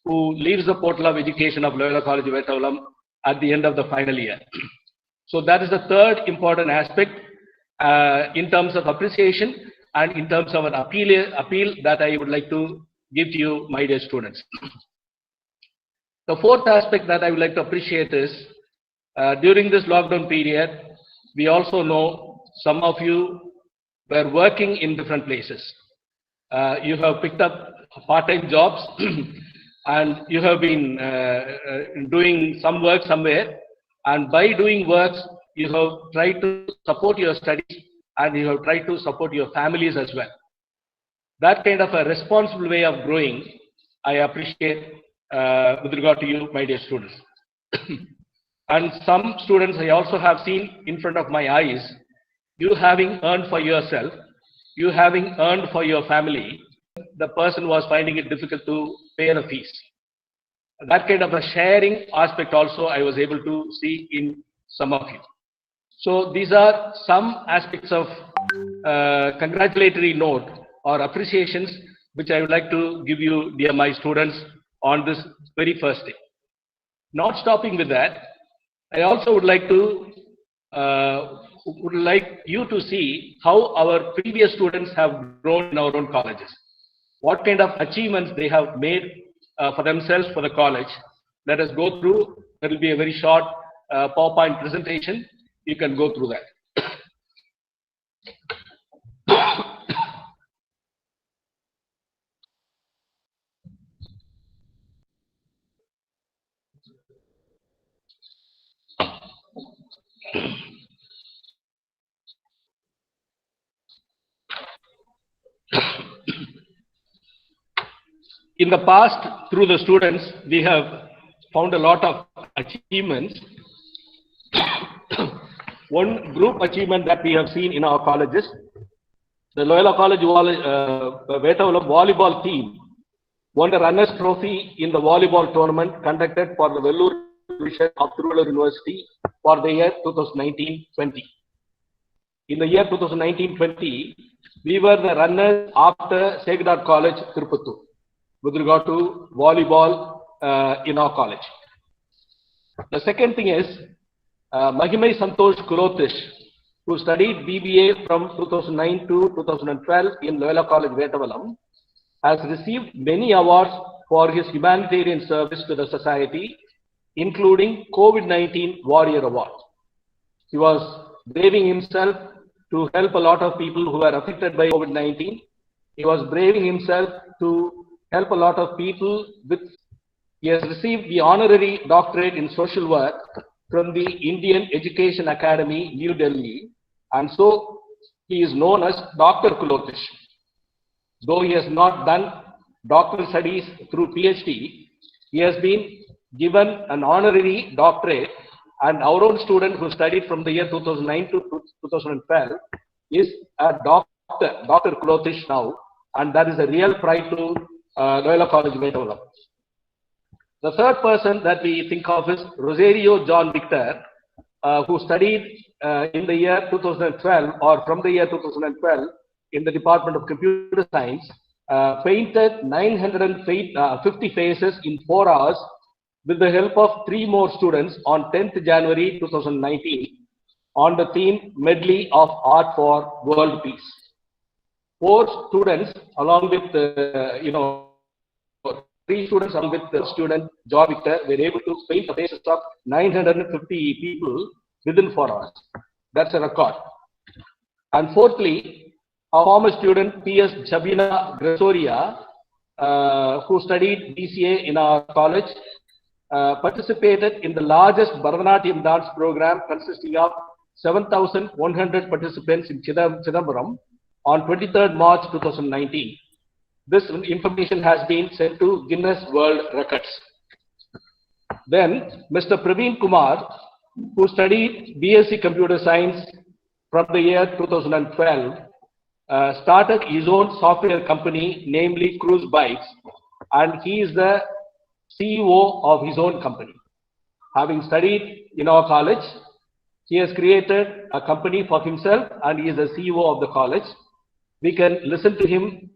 who leaves the portal of education of Loyola College, Vettavalam at the end of the final year. So that is the third important aspect in terms of appreciation and in terms of an appeal that I would like to give to you, my dear students. The fourth aspect that I would like to appreciate is, during this lockdown period, we also know some of you were working in different places. You have picked up part-time jobs and you have been doing some work somewhere, and by doing works, you have tried to support your studies and you have tried to support your families as well. That kind of a responsible way of growing, I appreciate with regard to you, my dear students. And some students I also have seen in front of my eyes, you having earned for yourself, you having earned for your family, the person was finding it difficult to pay the fees. that kind of a sharing aspect also I was able to see in some of you. So these are some aspects of congratulatory note or appreciations which I would like to give you, dear my students, on this very first day. Not stopping with that, I also would like you to see how our previous students have grown in our own colleges. What kind of achievements they have made for themselves for the college. Let us go through. There will be a very short PowerPoint presentation. You can go through that. In the past, through the students, we have found a lot of achievements. One group achievement that we have seen in our colleges, the Loyola College Vetavalam volleyball team won the runners trophy in the volleyball tournament conducted for the Vellore division of Tiruvallur University for the year 2019-20. In the year 2019-20, we were the runners after Sacred College, Tirupattur, with regard to volleyball in our college. The second thing is Mahimai Santosh Kulotish, who studied BBA from 2009 to 2012 in Loyola College, Vetavalam, has received many awards for his humanitarian service to the society, including COVID-19 Warrior Award. He was braving himself to help a lot of people who were affected by COVID-19. He was braving himself to help a lot of people with, he has received the honorary doctorate in social work from the Indian Education Academy, New Delhi, and so he is known as Dr. Kulotish. Though he has not done doctoral studies through PhD, he has been given an honorary doctorate, and our own student who studied from the year 2009 to 2012 is a doctor, Dr. Kulotish now, and that is a real pride to Loyola College, Vetavalam. The third person that we think of is Rosario John Victor, who studied in the year 2012 or from the year 2012 in the Department of Computer Science, painted 950 faces in 4 hours with the help of 3 more students on 10th January 2019 on the theme Medley of Art for World Peace. 4 students along with, 3 students along with the student John Victor were able to paint the faces of 950 people within 4 hours. That's a record. And fourthly, our former student P.S. Chabina Gresoria, who studied BCA in our college, participated in the largest Bharatanatyam dance program consisting of 7,100 participants in Chidambaram on 23rd March 2019. This information has been sent to Guinness World Records. Then, Mr. Praveen Kumar, who studied BSc Computer Science from the year 2012, started his own software company, namely Cruise Bikes, and he is the CEO of his own company. Having studied in our college, he has created a company for himself and he is the CEO of the college. We can listen to him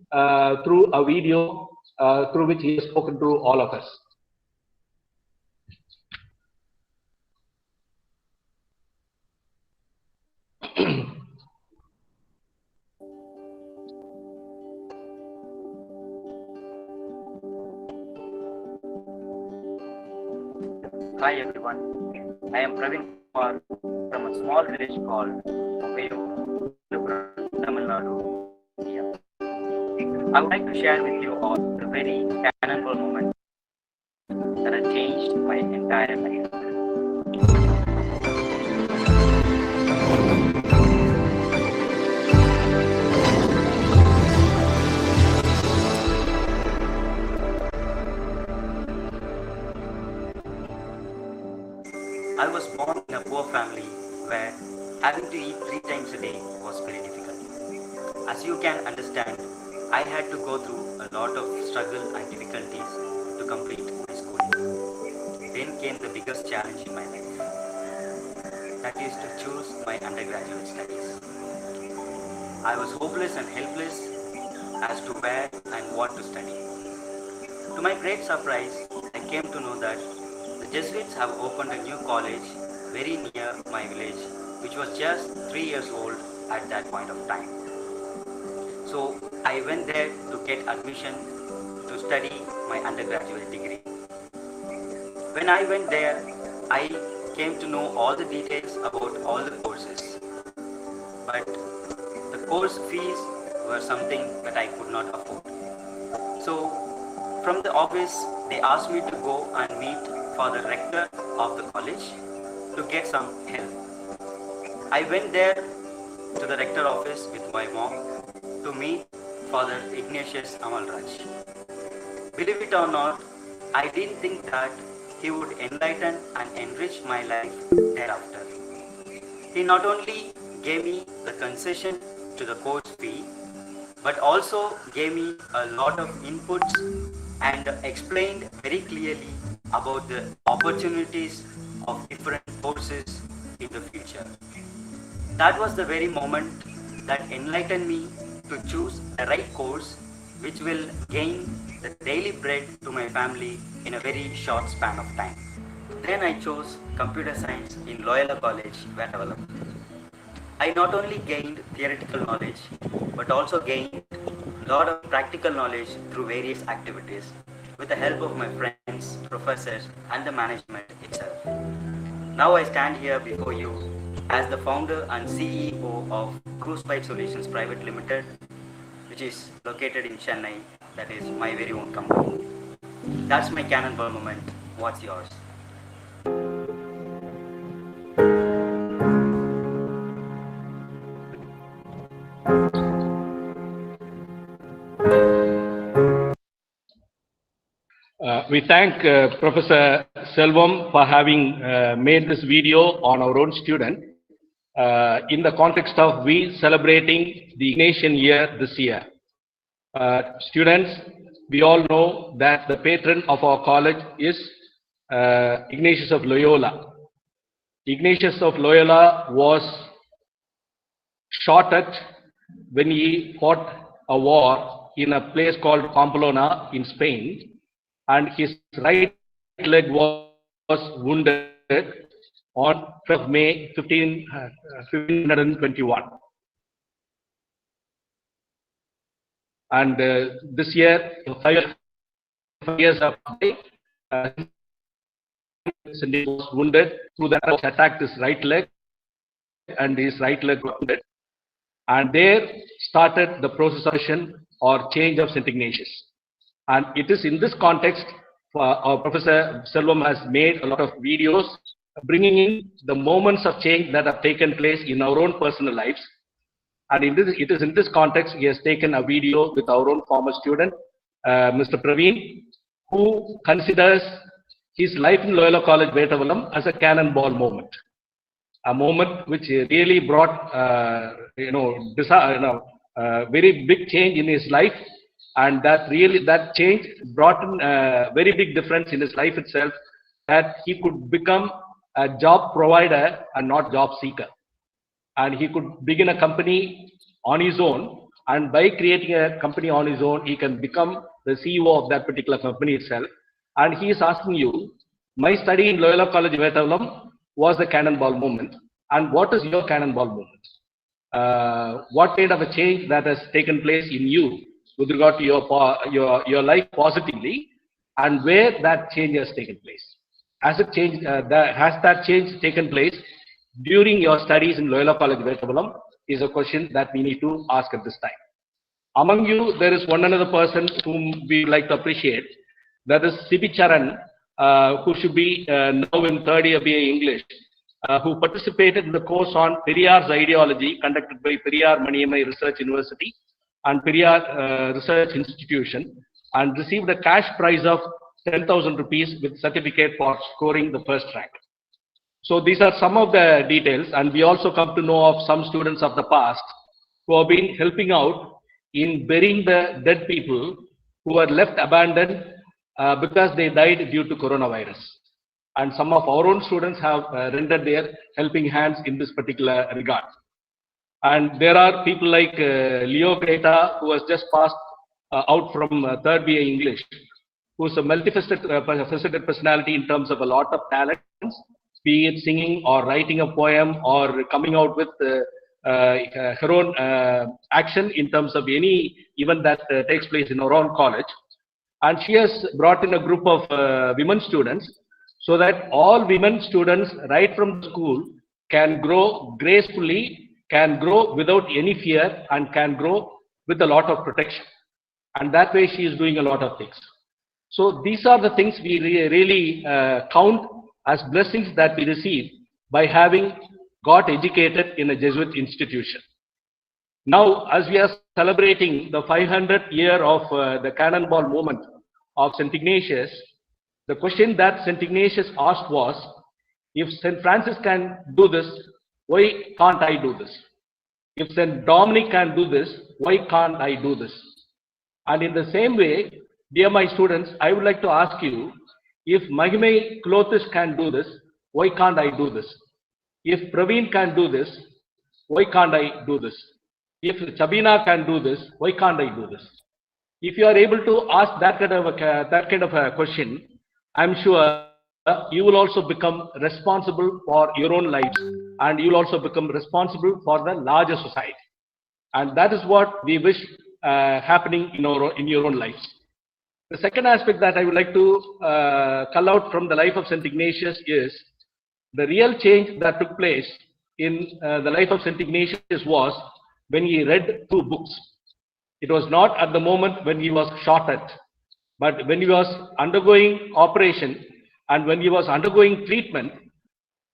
through a video through which he has spoken to all of us. Hi everyone, I am Praveen Kumar from a small village called Vayu, Tamil Nadu, India. I would like to share with you all a very tangible moment that has changed my entire life. I was born in a poor family where having to eat 3 times a day was very difficult. As you can understand, I had to go through a lot of struggle and difficulties to complete my schooling. then came the biggest challenge in my life. That is to choose my undergraduate studies. I was hopeless and helpless as to where and what to study. To my great surprise, I came to know that the Jesuits have opened a new college very near my village, which was just 3 years old at that point of time. So I went there to get admission to study my undergraduate degree. When I went there, I came to know all the details about all the courses. But the course fees were something that I could not afford. So from the office, they asked me to go and meet for the rector of the college to get some help. I went there to the rector office with my mom to meet Father Ignatius Amalraj. Believe it or not, I didn't think that he would enlighten and enrich my life thereafter. He not only gave me the concession to the course fee, but also gave me a lot of inputs and explained very clearly about the opportunities of different courses in the future. That was the very moment that enlightened me to choose the right course which will gain the daily bread to my family in a very short span of time. Then I chose computer science in Loyola College, Vatavala. I not only gained theoretical knowledge, but also gained a lot of practical knowledge through various activities with the help of my friends, professors, and the management itself. Now I stand here before you as the founder and CEO of Cruise Pipe Solutions Private Limited, which is located in Chennai. That is my very own company. That's my cannonball moment. What's yours? We thank Professor Selvam for having made this video on our own student in the context of we celebrating the Ignatian year this year. Students, we all know that the patron of our college is Ignatius of Loyola. Ignatius of Loyola was shot at when he fought a war in a place called Pamplona in Spain, and his right leg was wounded on 5th of May 1521. And this year, 5 years after, he was wounded through that attacked his right leg, and his right leg was wounded. And there started the process of or change of St. Ignatius. And it is in this context, our Professor Selvam has made a lot of videos bringing in the moments of change that have taken place in our own personal lives. And it is in this context he has taken a video with our own former student, Mr. Praveen, who considers his life in Loyola College, Vetavalam as a cannonball moment. A moment which really brought, very big change in his life, and that change brought in a very big difference in his life itself, that he could become a job provider and not job seeker. And he could begin a company on his own, and by creating a company on his own, he can become the CEO of that particular company itself. And he is asking you, my study in Loyola College, Vetavalam was a cannonball moment, and what is your cannonball moment? What kind of a change that has taken place in you with regard to your life positively, and where that change has taken place? Has that change taken place during your studies in Loyola College, Vetavalam? Is a question that we need to ask at this time. Among you, there is one another person whom we would like to appreciate. That is Sibi Charan, who should be now in third year BA English, who participated in the course on Periyar's ideology conducted by Periyar Maniammai Research University and Periyar Research Institution, and received a cash prize of 10,000 rupees with certificate for scoring the first rank. So these are some of the details, and we also come to know of some students of the past who have been helping out in burying the dead people who were left abandoned because they died due to coronavirus. and some of our own students have rendered their helping hands in this particular regard. And there are people like Leo Greta, who has just passed out from third BA English, who is a multifaceted personality in terms of a lot of talents, be it singing or writing a poem or coming out with her own action in terms of any event that takes place in her own college. And she has brought in a group of women students so that all women students right from school can grow gracefully, can grow without any fear, and can grow with a lot of protection. And that way she is doing a lot of things. So these are the things we really count as blessings that we receive by having got educated in a Jesuit institution. Now, as we are celebrating the 500th year of the Cannonball Movement of St. Ignatius, the question that St. Ignatius asked was, if St. Francis can do this, why can't I do this? If St. Dominic can do this, why can't I do this? And in the same way, dear my students, I would like to ask you, if Mahime Clothis can do this, why can't I do this? If Praveen can do this, why can't I do this? If Chabina can do this, why can't I do this? If you are able to ask that kind of a question, I'm sure you will also become responsible for your own lives, and you will also become responsible for the larger society. And that is what we wish happening in your own lives. The second aspect that I would like to cull out from the life of St. Ignatius is the real change that took place in the life of St. Ignatius was when he read 2 books. It was not at the moment when he was shot at, but when he was undergoing operation and when he was undergoing treatment,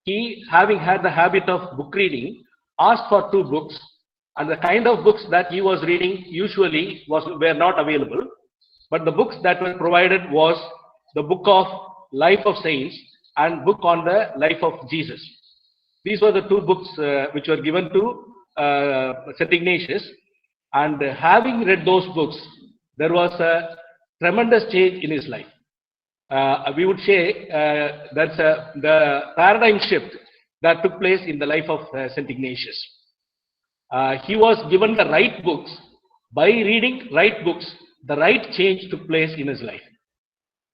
he, having had the habit of book reading, asked for 2 books, and the kind of books that he was reading usually were not available, but the books that were provided was the book of Life of Saints and book on the life of Jesus. These were the 2 books which were given to St. Ignatius, and having read those books, there was a tremendous change in his life. We would say that's the paradigm shift that took place in the life of St. Ignatius. He was given the right books. By reading right books, the right change took place in his life.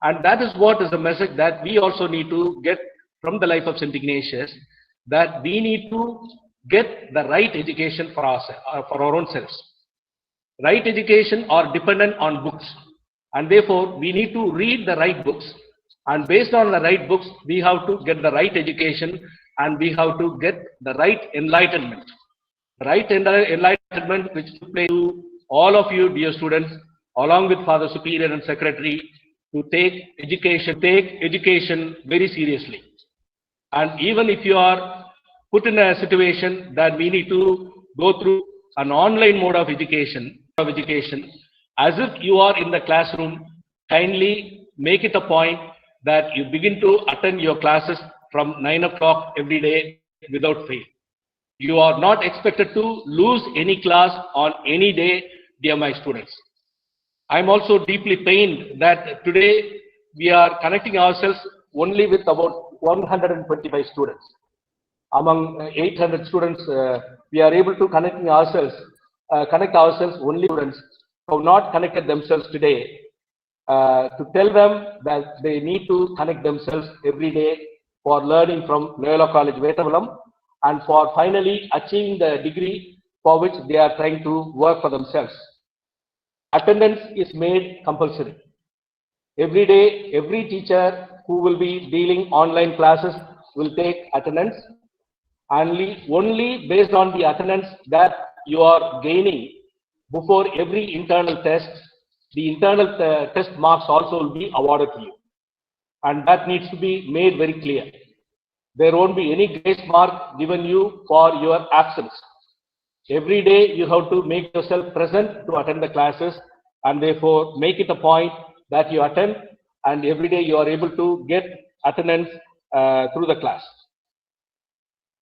And that is what is the message that we also need to get from the life of St. Ignatius, that we need to get the right education for our own selves. Right education are dependent on books, and therefore we need to read the right books, and based on the right books we have to get the right education, and we have to get the right enlightenment. Right enlightenment which took place to all of you, dear students, along with Father Superior and Secretary, to take education very seriously. And even if you are put in a situation that we need to go through an online mode of education, as if you are in the classroom, kindly make it a point that you begin to attend your classes from 9 o'clock every day without fail. You are not expected to lose any class on any day, dear my students. I am also deeply pained that today we are connecting ourselves only with about 125 students. Among 800 students, we are able to connect ourselves only students who have not connected themselves today, to tell them that they need to connect themselves every day for learning from Loyola College, Vetavalam, and for finally achieving the degree for which they are trying to work for themselves. Attendance is made compulsory. Every day, every teacher who will be dealing online classes will take attendance, and only based on the attendance that you are gaining before every internal test, the internal test marks also will be awarded to you. And that needs to be made very clear. There won't be any grace mark given you for your absence. Every day you have to make yourself present to attend the classes, and therefore make it a point that you attend, and every day you are able to get attendance through the class.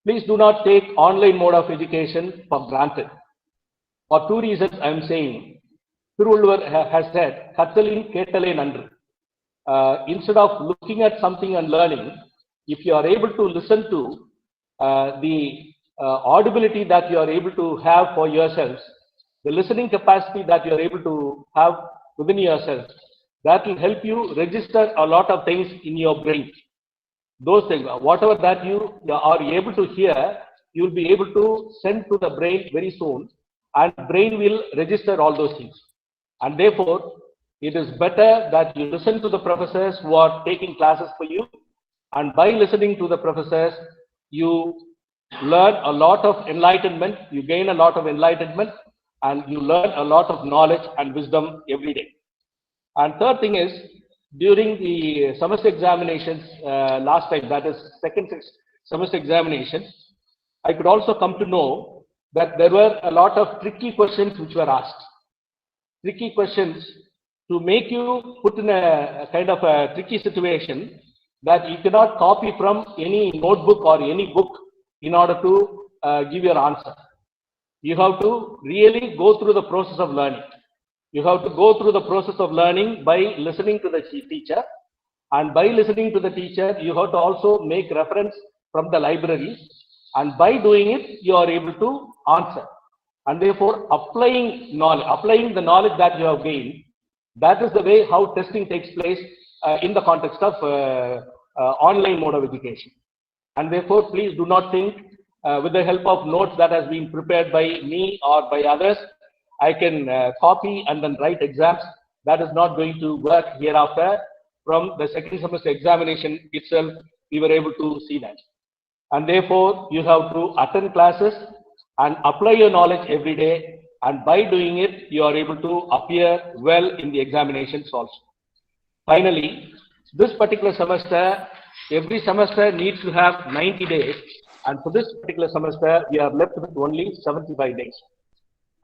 Please do not take online mode of education for granted. For 2 reasons I am saying. Thiruvallur has said, Kathalin Ketale Nandru. Instead of looking at something and learning, if you are able to listen to the audibility that you are able to have for yourselves, the listening capacity that you are able to have within yourself, that will help you register a lot of things in your brain. Those things, whatever that you are able to hear, you will be able to send to the brain very soon, and brain will register all those things. And therefore, it is better that you listen to the professors who are taking classes for you, and by listening to the professors, you learn a lot of enlightenment, you gain a lot of enlightenment, and you learn a lot of knowledge and wisdom every day. And third thing is, during the semester examinations last time, that is second semester examinations, I could also come to know that there were a lot of tricky questions which were asked. Tricky questions to make you put in a kind of a tricky situation that you cannot copy from any notebook or any book in order to give your answer. You have to really go through the process of learning. You have to go through the process of learning by listening to the teacher, and by listening to the teacher, you have to also make reference from the library, and by doing it, you are able to answer. And therefore, applying the knowledge that you have gained, that is the way how testing takes place in the context of online mode of education. And therefore, please do not think with the help of notes that has been prepared by me or by others, I can copy and then write exams. That is not going to work hereafter. From the second semester examination itself, we were able to see that. And therefore, you have to attend classes and apply your knowledge every day. And by doing it, you are able to appear well in the examinations also. Finally, this particular semester, every semester needs to have 90 days. And for this particular semester, we are left with only 75 days.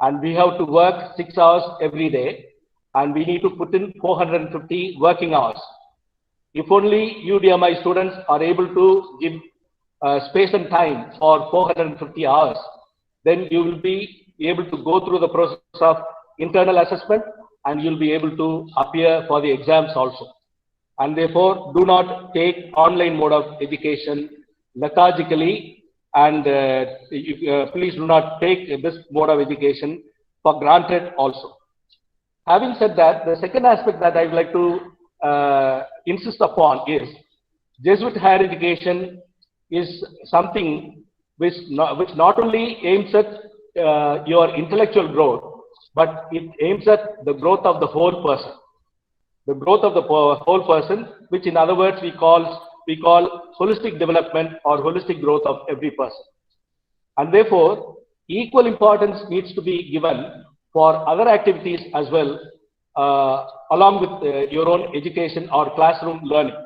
And we have to work 6 hours every day, and we need to put in 450 working hours. If only you, dear my students, are able to give space and time for 450 hours, then you will be able to go through the process of internal assessment, and you'll be able to appear for the exams also. And therefore, do not take online mode of education lethargically, and please do not take this mode of education for granted also. Having said that, the second aspect that I would like to insist upon is Jesuit higher education is something which not only aims at your intellectual growth, but it aims at the growth of the whole person. The growth of the whole person, which in other words we call holistic development or holistic growth of every person. And therefore, equal importance needs to be given for other activities as well, along with your own education or classroom learning,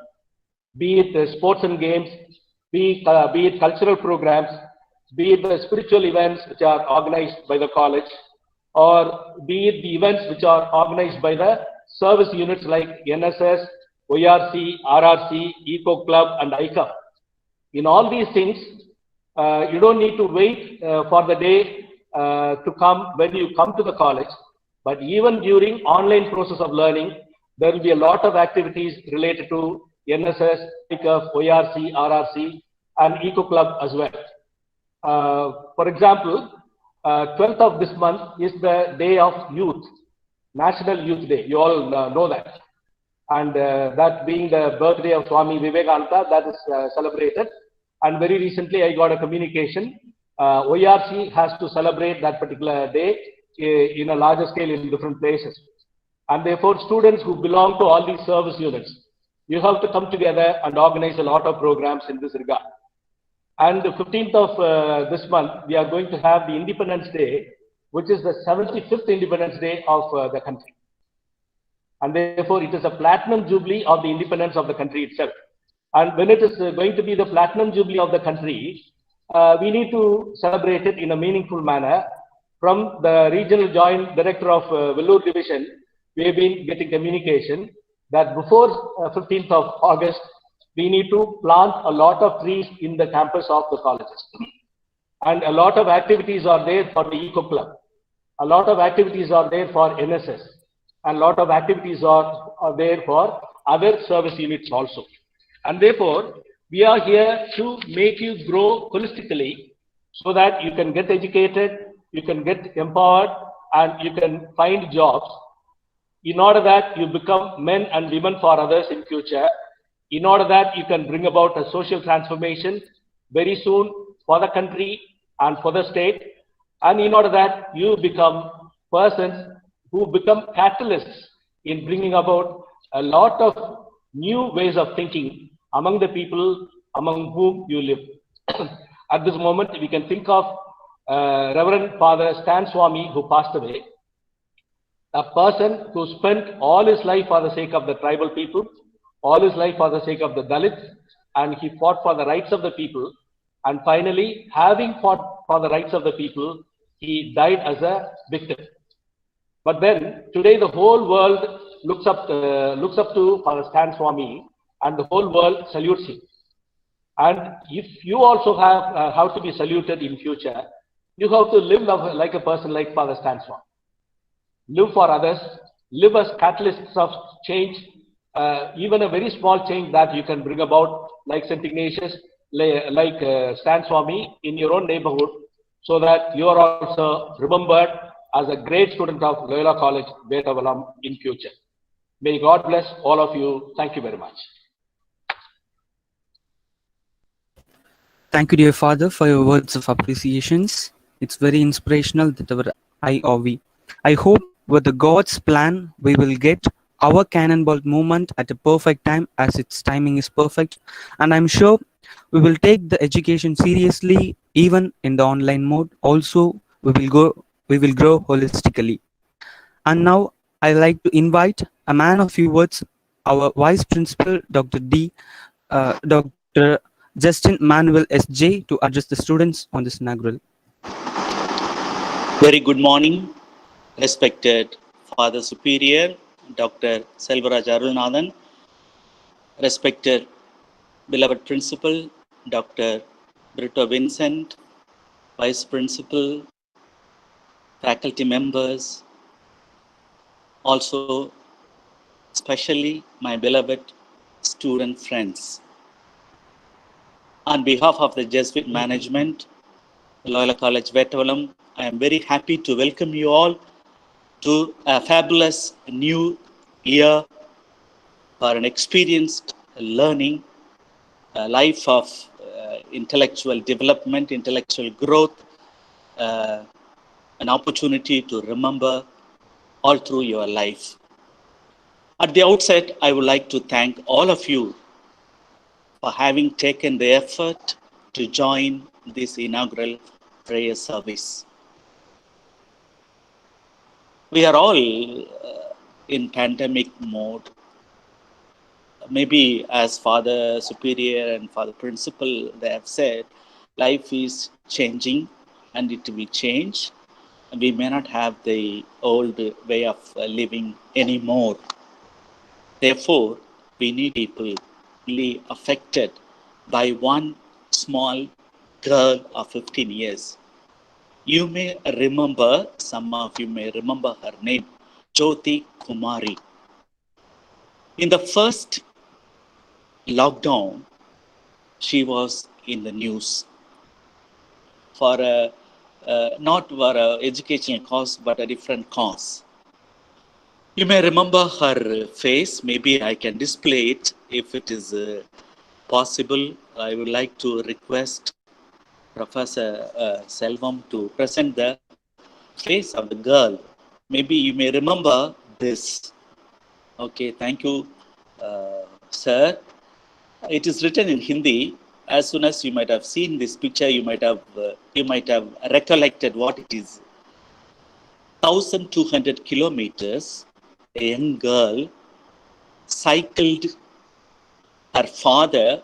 be it sports and games, be it cultural programs, be it the spiritual events which are organized by the college, or be it the events which are organized by the service units like NSS, ORC, RRC, Eco Club, and ICUP. In all these things, you don't need to wait for the day to come when you come to the college, but even during online process of learning, there will be a lot of activities related to NSS, ICUP, ORC, RRC, and Eco Club as well. For example, 12th of this month is the Day of Youth, National Youth Day. You all know that. And that being the birthday of Swami Vivekananda, that is celebrated. And very recently I got a communication, ORC has to celebrate that particular day in a larger scale in different places. And therefore, students who belong to all these service units, you have to come together and organize a lot of programs in this regard. And the 15th of this month, we are going to have the Independence Day, which is the 75th Independence Day of the country. And therefore, it is a platinum jubilee of the independence of the country itself. And when it is going to be the platinum jubilee of the country, we need to celebrate it in a meaningful manner. From the regional joint director of Vellore division, we have been getting communication that before 15th of August, we need to plant a lot of trees in the campus of the colleges. And a lot of activities are there for the Eco Club. A lot of activities are there for NSS. And a lot of activities are there for other service units also. And therefore, We are here to make you grow holistically so that you can get educated, you can get empowered, and you can find jobs in order that you become men and women for others in future, in order that you can bring about a social transformation very soon for the country and for the state, and in order that you become persons who become catalysts in bringing about a lot of new ways of thinking among the people among whom you live. At this moment, we can think of Reverend Father Stan Swami, who passed away, a person who spent all his life for the sake of the tribal people, all his life for the sake of the Dalits, and he fought for the rights of the people. And finally, having fought for the rights of the people, he died as a victim. But then, today the whole world looks up to Father Stan Swami, and the whole world salutes him. And if you also have to be saluted in future, you have to live like a person like Father Stan Swami. Live for others, live as catalysts of change, even a very small change that you can bring about, like St. Ignatius, like Stan Swami in your own neighborhood, so that you are also remembered as a great student of Loyola College, Vetavalam in future. May God bless all of you. Thank you very much. Thank you, dear Father, for your words of appreciations. It's very inspirational that I hope with the God's plan, we will get our cannonball movement at a perfect time, as its timing is perfect. And I'm sure we will take the education seriously, even in the online mode. Also, we will grow holistically. And now I like to invite a man of few words, our Vice Principal, Dr. Justin Manuel S.J., to address the students on this inaugural. Very good morning, respected Father Superior, Dr. Selvaraj Arulnathan, respected beloved Principal, Dr. Brito Vincent, Vice Principal, faculty members, also especially my beloved student friends. On behalf of the Jesuit management, Loyola College, Vetavalam, I am very happy to welcome you all to a fabulous new year for an experienced learning, a life of intellectual development, intellectual growth, an opportunity to remember all through your life. At the outset, I would like to thank all of you for having taken the effort to join this inaugural prayer service. We are all in pandemic mode. Maybe as Father Superior and Father Principal, they have said, life is changing and it will change. We may not have the old way of living anymore. Therefore, we need people really affected by one small girl of 15 years. You may remember, some of you may remember her name, Jyoti Kumari. In the first lockdown, she was in the news for not for an educational cause, but a different cause. You may remember her face. Maybe I can display it if it is possible. I would like to request Professor Selvam to present the face of the girl. Maybe you may remember this. Okay, thank you, sir. It is written in Hindi. As soon as you might have seen this picture, you might have recollected what it is. 1,200 kilometers, a young girl cycled her father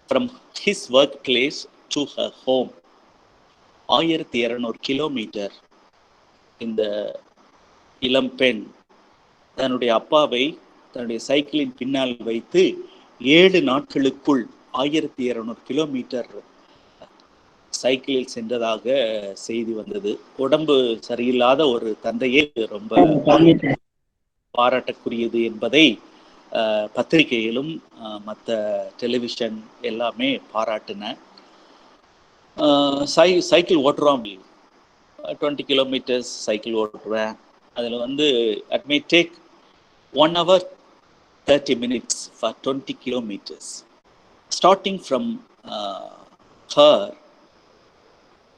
from his workplace to her home. 1200 kilometer இந்த இளம் பெண் தன்னுடைய அப்பாவை தன்னுடைய சைக்கிளின் பின்னால் வைத்து 7 நாட்களுக்குள் 1200 கிலோமீட்டர் சைக்கிளில் சென்றதாக செய்தி வந்தது. உடம்பு சரியில்லாத ஒரு தந்தையே ரொம்ப பாராட்டக்கூடியது என்பதை பத்திரிகையிலும் மற்ற டெலிவிஷன் எல்லாமே பாராட்டினேன். சைக்கிள் ஓட்டுறோம், 20 கிலோமீட்டர்ஸ் சைக்கிள் ஓட்டுவேன். அதில் வந்து at may take 1 hour 30 minutes for 20 kilometers. Starting from her,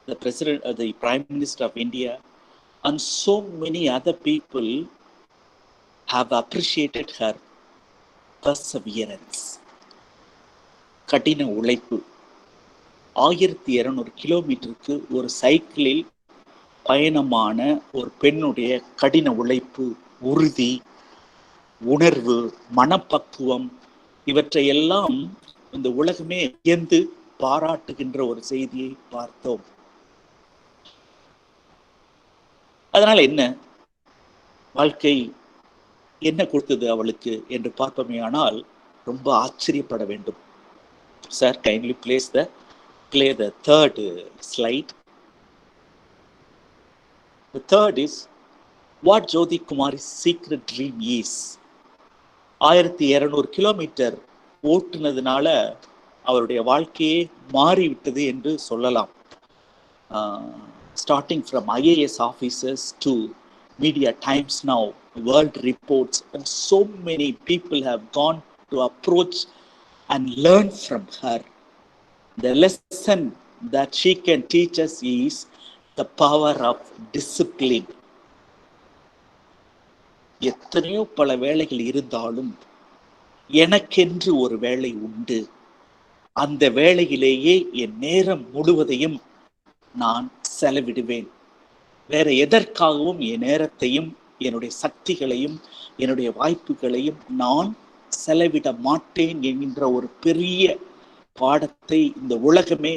the President, the Prime Minister of India, and so many other people have appreciated her perseverance. கடின உழைப்பு. 1200 கிலோமீட்டருக்கு ஒரு சைக்கிளில் பயணமான ஒரு பெண்ணுடைய கடின உழைப்பு, உறுதி, உணர்வு, மனப்பக்குவம், இவற்றையெல்லாம் இந்த உலகமே வியந்து பாராட்டுகின்ற ஒரு செய்தியை பார்த்தோம். அதனால என்ன, வாழ்க்கை என்ன கொடுத்தது அவளுக்கு என்று பார்ப்போமேயானால் ரொம்ப ஆச்சரியப்பட வேண்டும். Sir, kindly play the third slide. The third is what Jyoti Kumari's secret dream is. 1200 kilometre ஓட்டுனதுனால அவருடைய வாழ்க்கையே மாறிவிட்டது என்று சொல்லலாம். Starting from IAS officers to media times now, world reports, and so many people have gone to approach and learn from her. The lesson that she can teach us is the power of discipline. எத்தனையோ பல வேலைகள் இருந்தாலும் எனக்கென்று ஒரு வேலை உண்டு. அந்த வேலையிலேயே என் நேரம் முழுவதையும் நான் செலவிடுவேன். வேற எதற்காகவும் என் நேரத்தையும், என்னுடைய சக்திகளையும், என்னுடைய வாய்ப்புகளையும் நான் செலவிட மாட்டேன் என்கின்ற ஒரு பெரிய பாடத்தை இந்த உலகமே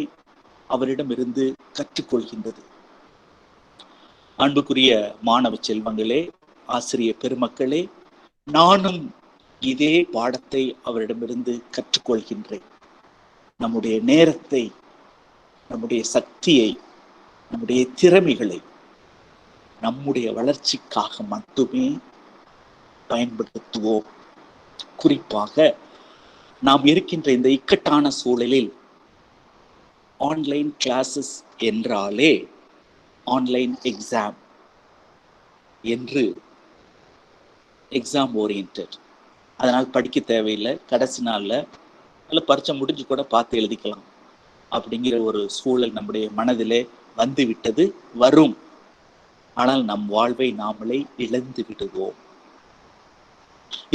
அவரிடமிருந்து கற்றுக்கொள்கின்றது. அன்புக்குரிய மாணவ செல்வங்களே, ஆசிரிய பெருமக்களே, நானும் இதே பாடத்தை அவரிடமிருந்து கற்றுக்கொள்கின்றேன். நம்முடைய நேரத்தை, நம்முடைய சக்தியை, நம்முடைய திறமைகளை நம்முடைய வளர்ச்சிக்காக மட்டுமே பயன்படுத்துவோம். குறிப்பாக நாம் இருக்கின்ற இந்த இக்கட்டான சூழலில் ஆன்லைன் கிளாஸஸ் என்றாலே ஆன்லைன் எக்ஸாம் என்று எக்ஸாம் ஓரியன்ட், அதனால் படிக்க தேவையில்லை, கடைசி நாளில் அதில் பரீட்சை முடிஞ்சு கூட பார்த்து எழுதிக்கலாம் அப்படிங்கிற ஒரு சூழல் நம்முடைய மனதிலே வந்து விட்டது, வரும். ஆனால் நம் வாழ்வை நாமளே இழந்து விடுவோம்.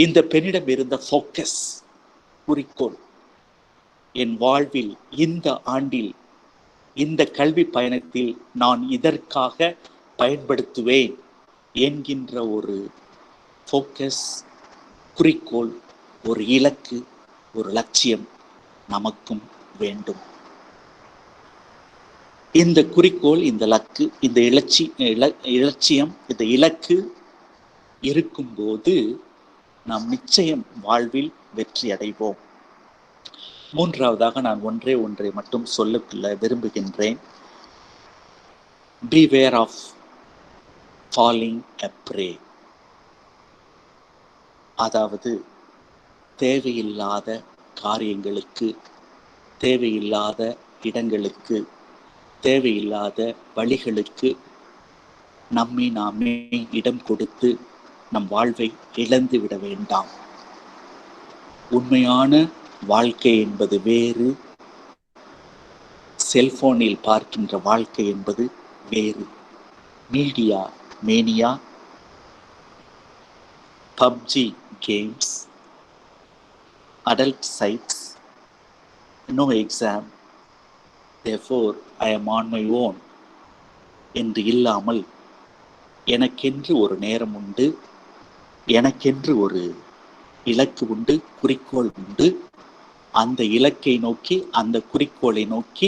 இந்த பெண்ணிடம் இருந்த ஃபோக்கஸ், குறிக்கோள், என் வாழ்வில் இந்த ஆண்டில் இந்த கல்வி பயணத்தில் நான் இதற்காக பயன்படுத்துவேன் என்கின்ற ஒரு ஃபோக்கஸ், குறிக்கோள், ஒரு இலக்கு, ஒரு லட்சியம் நமக்கும் வேண்டும். இந்த குறிக்கோள், இந்த லக்கு, இந்த இலட்சியம், இந்த இலக்கு இருக்கும்போது நாம் நிச்சயம் வாழ்வில் வெற்றி அடைவோம். மூன்றாவதாக நான் ஒன்றை மட்டும் சொல்ல விரும்புகின்றேன். Beware of falling a prey. அதாவது தேவையில்லாத காரியங்களுக்கு, தேவையில்லாத இடங்களுக்கு, தேவையில்லாத வழிகளுக்கு நம்மை நாமே இடம் கொடுத்து நம் வாழ்வை இழந்து விட வேண்டாம். உண்மையான வாழ்க்கை என்பது வேறு, செல்போனில் பார்க்கின்ற வாழ்க்கை என்பது வேறு. Media mania, PUBG games, adult sites, no exam, therefore I am on my own என்று இல்லாமல் எனக்கென்று ஒரு நேரம் உண்டு, எனக்கென்று ஒரு இலக்கு உண்டு, குறிக்கோள் உண்டு. அந்த இலக்கை நோக்கி, அந்த குறிக்கோளை நோக்கி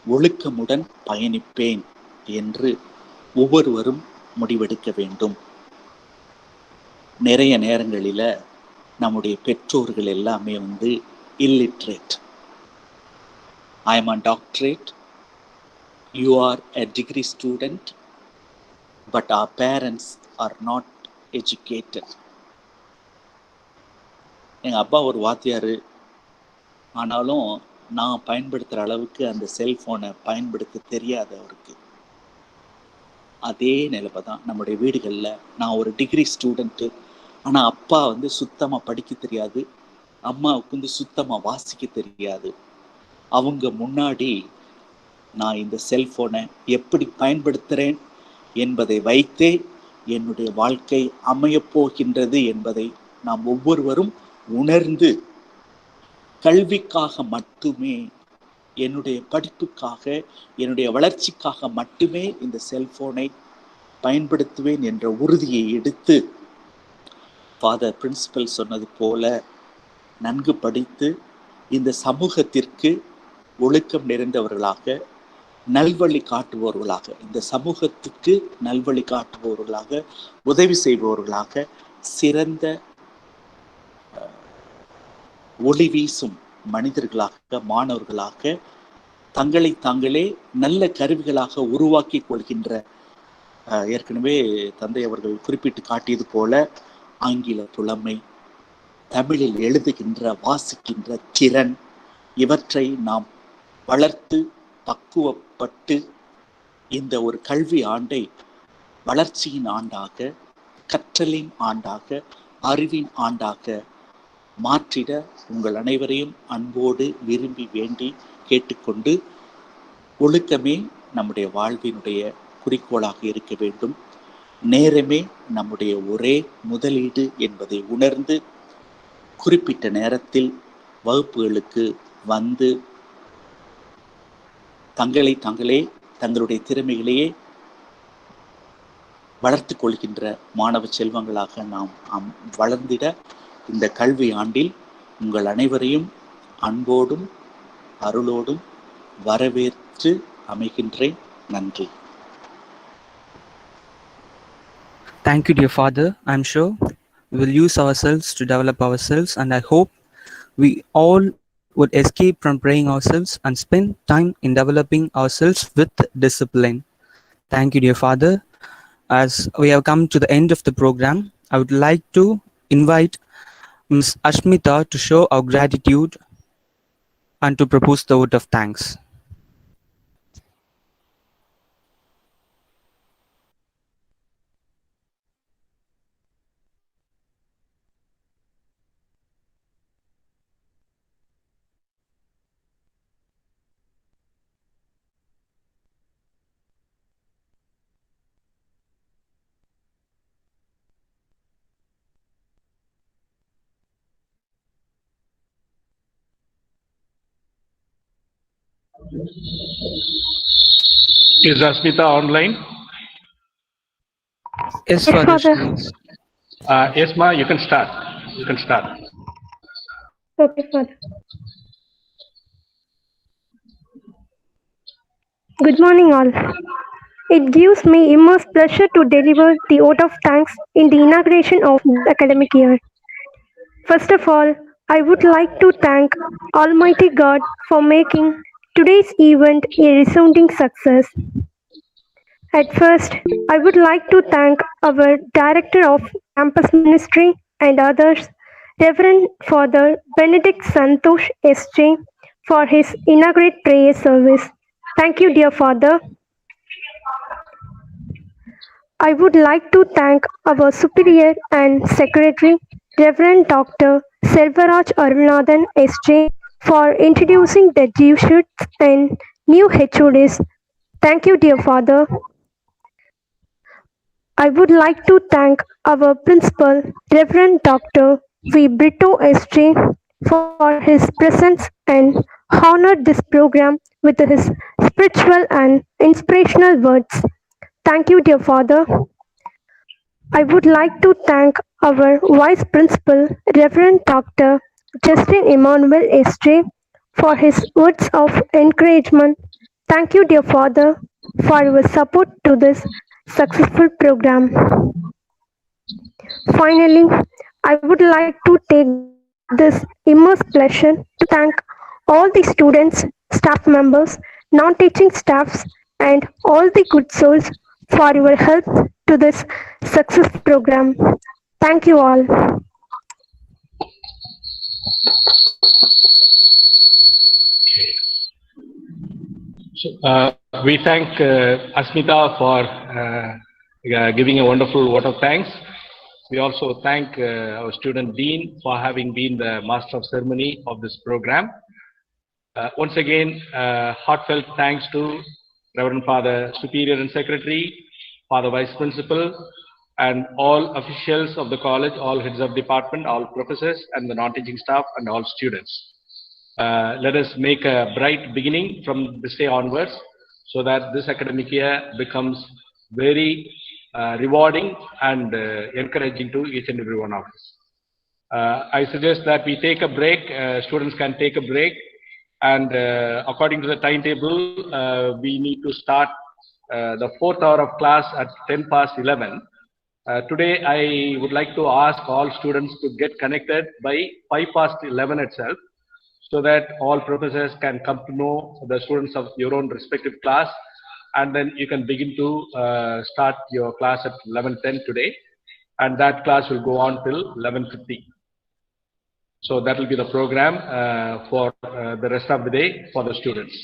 ஒழுக்கமுடன் பயணிப்பேன் என்று ஒவ்வொருவரும் முடிவெடுக்க வேண்டும். நிறைய நேரங்களில் நம்முடைய பெற்றோர்கள் எல்லாமே illiterate. I am a doctorate, you are a degree student, but our parents are not educated. எங்கள் அப்பா ஒரு வாத்தியார், ஆனாலும் நான் பயன்படுத்துகிற அளவுக்கு அந்த செல்ஃபோனை பயன்படுத்த தெரியாது அவருக்கு. அதே நிலைமை தான் நம்முடைய வீடுகளில். நான் ஒரு டிகிரி ஸ்டூடெண்ட்டு, ஆனால் அப்பா வந்து சுத்தமாக படிக்க தெரியாது, அம்மாவுக்கு வந்து சுத்தமாக வாசிக்க தெரியாது. அவங்க முன்னாடி நான் இந்த செல்ஃபோனை எப்படி பயன்படுத்துகிறேன் என்பதை வைத்தே என்னுடைய வாழ்க்கை அமையப்போகின்றது என்பதை நாம் ஒவ்வொருவரும் உணர்ந்து, கல்விக்காக மட்டுமே, என்னுடைய படிப்புக்காக, என்னுடைய வளர்ச்சிக்காக மட்டுமே இந்த செல்போனை பயன்படுத்துவேன் என்ற உறுதியை எடுத்து, ஃபாதர் பிரின்சிபல் சொன்னது போல நன்கு படித்து இந்த சமூகத்திற்கு ஒழுக்கம் நிறைந்தவர்களாக, நல்வழி காட்டுபவர்களாக, இந்த சமூகத்துக்கு நல்வழி காட்டுபவர்களாக, உதவி செய்பவர்களாக, சிறந்த ஒளி வீசும் மனிதர்களாக, மாணவர்களாக, தங்களை தாங்களே நல்ல கருவிகளாக உருவாக்கி கொள்கின்ற, ஏற்கனவே தந்தை அவர்கள் குறிப்பிட்டு காட்டியது போல ஆங்கில புலமை, தமிழில் எழுதுகின்ற வாசிக்கின்ற திறன், இவற்றை நாம் வளர்த்து பக்குவப்பட்டு இந்த ஒரு கல்வி ஆண்டை வளர்ச்சியின் ஆண்டாக, கற்றலின் ஆண்டாக, அறிவின் ஆண்டாக மாற்றிட உங்கள் அனைவரையும் அன்போடு விரும்பி வேண்டி கேட்டுக்கொண்டு, ஒழுக்கமே நம்முடைய வாழ்வினுடைய குறிக்கோளாக இருக்க வேண்டும், நேரமே நம்முடைய ஒரே முதலீடு என்பதை உணர்ந்து குறிப்பிட்ட நேரத்தில் வகுப்புகளுக்கு வந்து தங்களை தாங்களே தங்களுடைய திறமைகளையே வளர்த்து கொள்கின்ற மாணவ செல்வங்களாக நாம் வளர்ந்திட இந்த கல்வி ஆண்டில் உங்கள் அனைவரையும் அன்போடும் அருளோடும் வரவேற்று அமைகின்றேன். நன்றி. Thank you, dear Father. I'm sure we will use ourselves to develop ourselves, and I hope we all would escape from praying ourselves and spend time in developing ourselves with discipline. Thank you, dear Father. As we have come to the end of the program, I would like to invite Ms. Ashmita to show our gratitude and to propose the vote of thanks. Is Asmita online? Yes, Father. Yes, Ma, you can start. You can start. Okay, Father. Good morning, all. It gives me immense pleasure to deliver the vote of thanks in the inauguration of the academic year. First of all, I would like to thank Almighty God for making today's event a resounding success. At first, I would like to thank our Director of Campus Ministry and others, Reverend Father Benedict Santosh S.J., for his inaugural prayer service. Thank you, dear Father. I would like to thank our Superior and Secretary, Reverend Dr. Selvaraj Arunathan S.J., for introducing the Jesuits and new HODs. Thank you, dear Father. I would like to thank our Principal, Reverend Dr. V. Brito S.J., for his presence and honored this program with his spiritual and inspirational words. Thank you, dear Father. I would like to thank our Vice Principal, Reverend Dr. Justin Emmanuel S.J., for his words of encouragement. Thank you, dear Father, for your support to this successful program. Finally, I would like to take this immense pleasure to thank all the students, staff members, non-teaching staffs, and all the good souls for your help to this success program. Thank you all. We thank Asmita for giving a wonderful vote of thanks. We also thank our student dean for having been the master of ceremony of this program. Once again, heartfelt thanks to Reverend Father Superior and Secretary, Father Vice Principal, and all officials of the college, all heads of department, all professors, and the non-teaching staff, and all students. Let us make a bright beginning from this day onwards, so that this academic year becomes very rewarding and encouraging to each and every one of us. I suggest that we take a break, students can take a break, and according to the timetable, we need to start the 4th hour of class at 10 past 11. Today, I would like to ask all students to get connected by 5 past 11 itself, so that all professors can come to know the students of your own respective class, and then you can begin to start your class at 11:10 today, and that class will go on till 11:50. So that will be the program for the rest of the day for the students.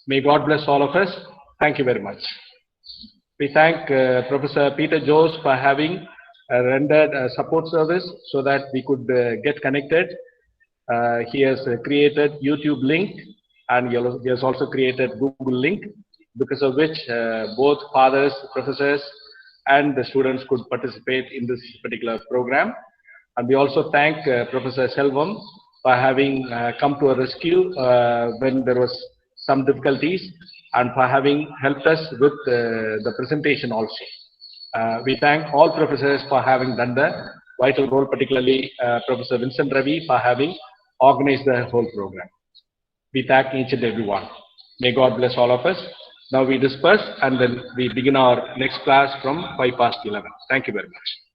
May God bless all of us. Thank you very much. We thank Professor Peter Jose for having rendered a support service so that we could get connected. He has created YouTube link, and he has also created Google link, because of which both fathers, professors, and the students could participate in this particular program. And we also thank Professor Selvam for having come to our rescue when there was some difficulties, and for having helped us with the presentation also. We thank all professors for having done the vital role, particularly Professor Vincent Ravi for having organized the whole program. We thank each and every one. May God bless all of us. Now we disperse, and then we begin our next class from 5 past 11. Thank you very much.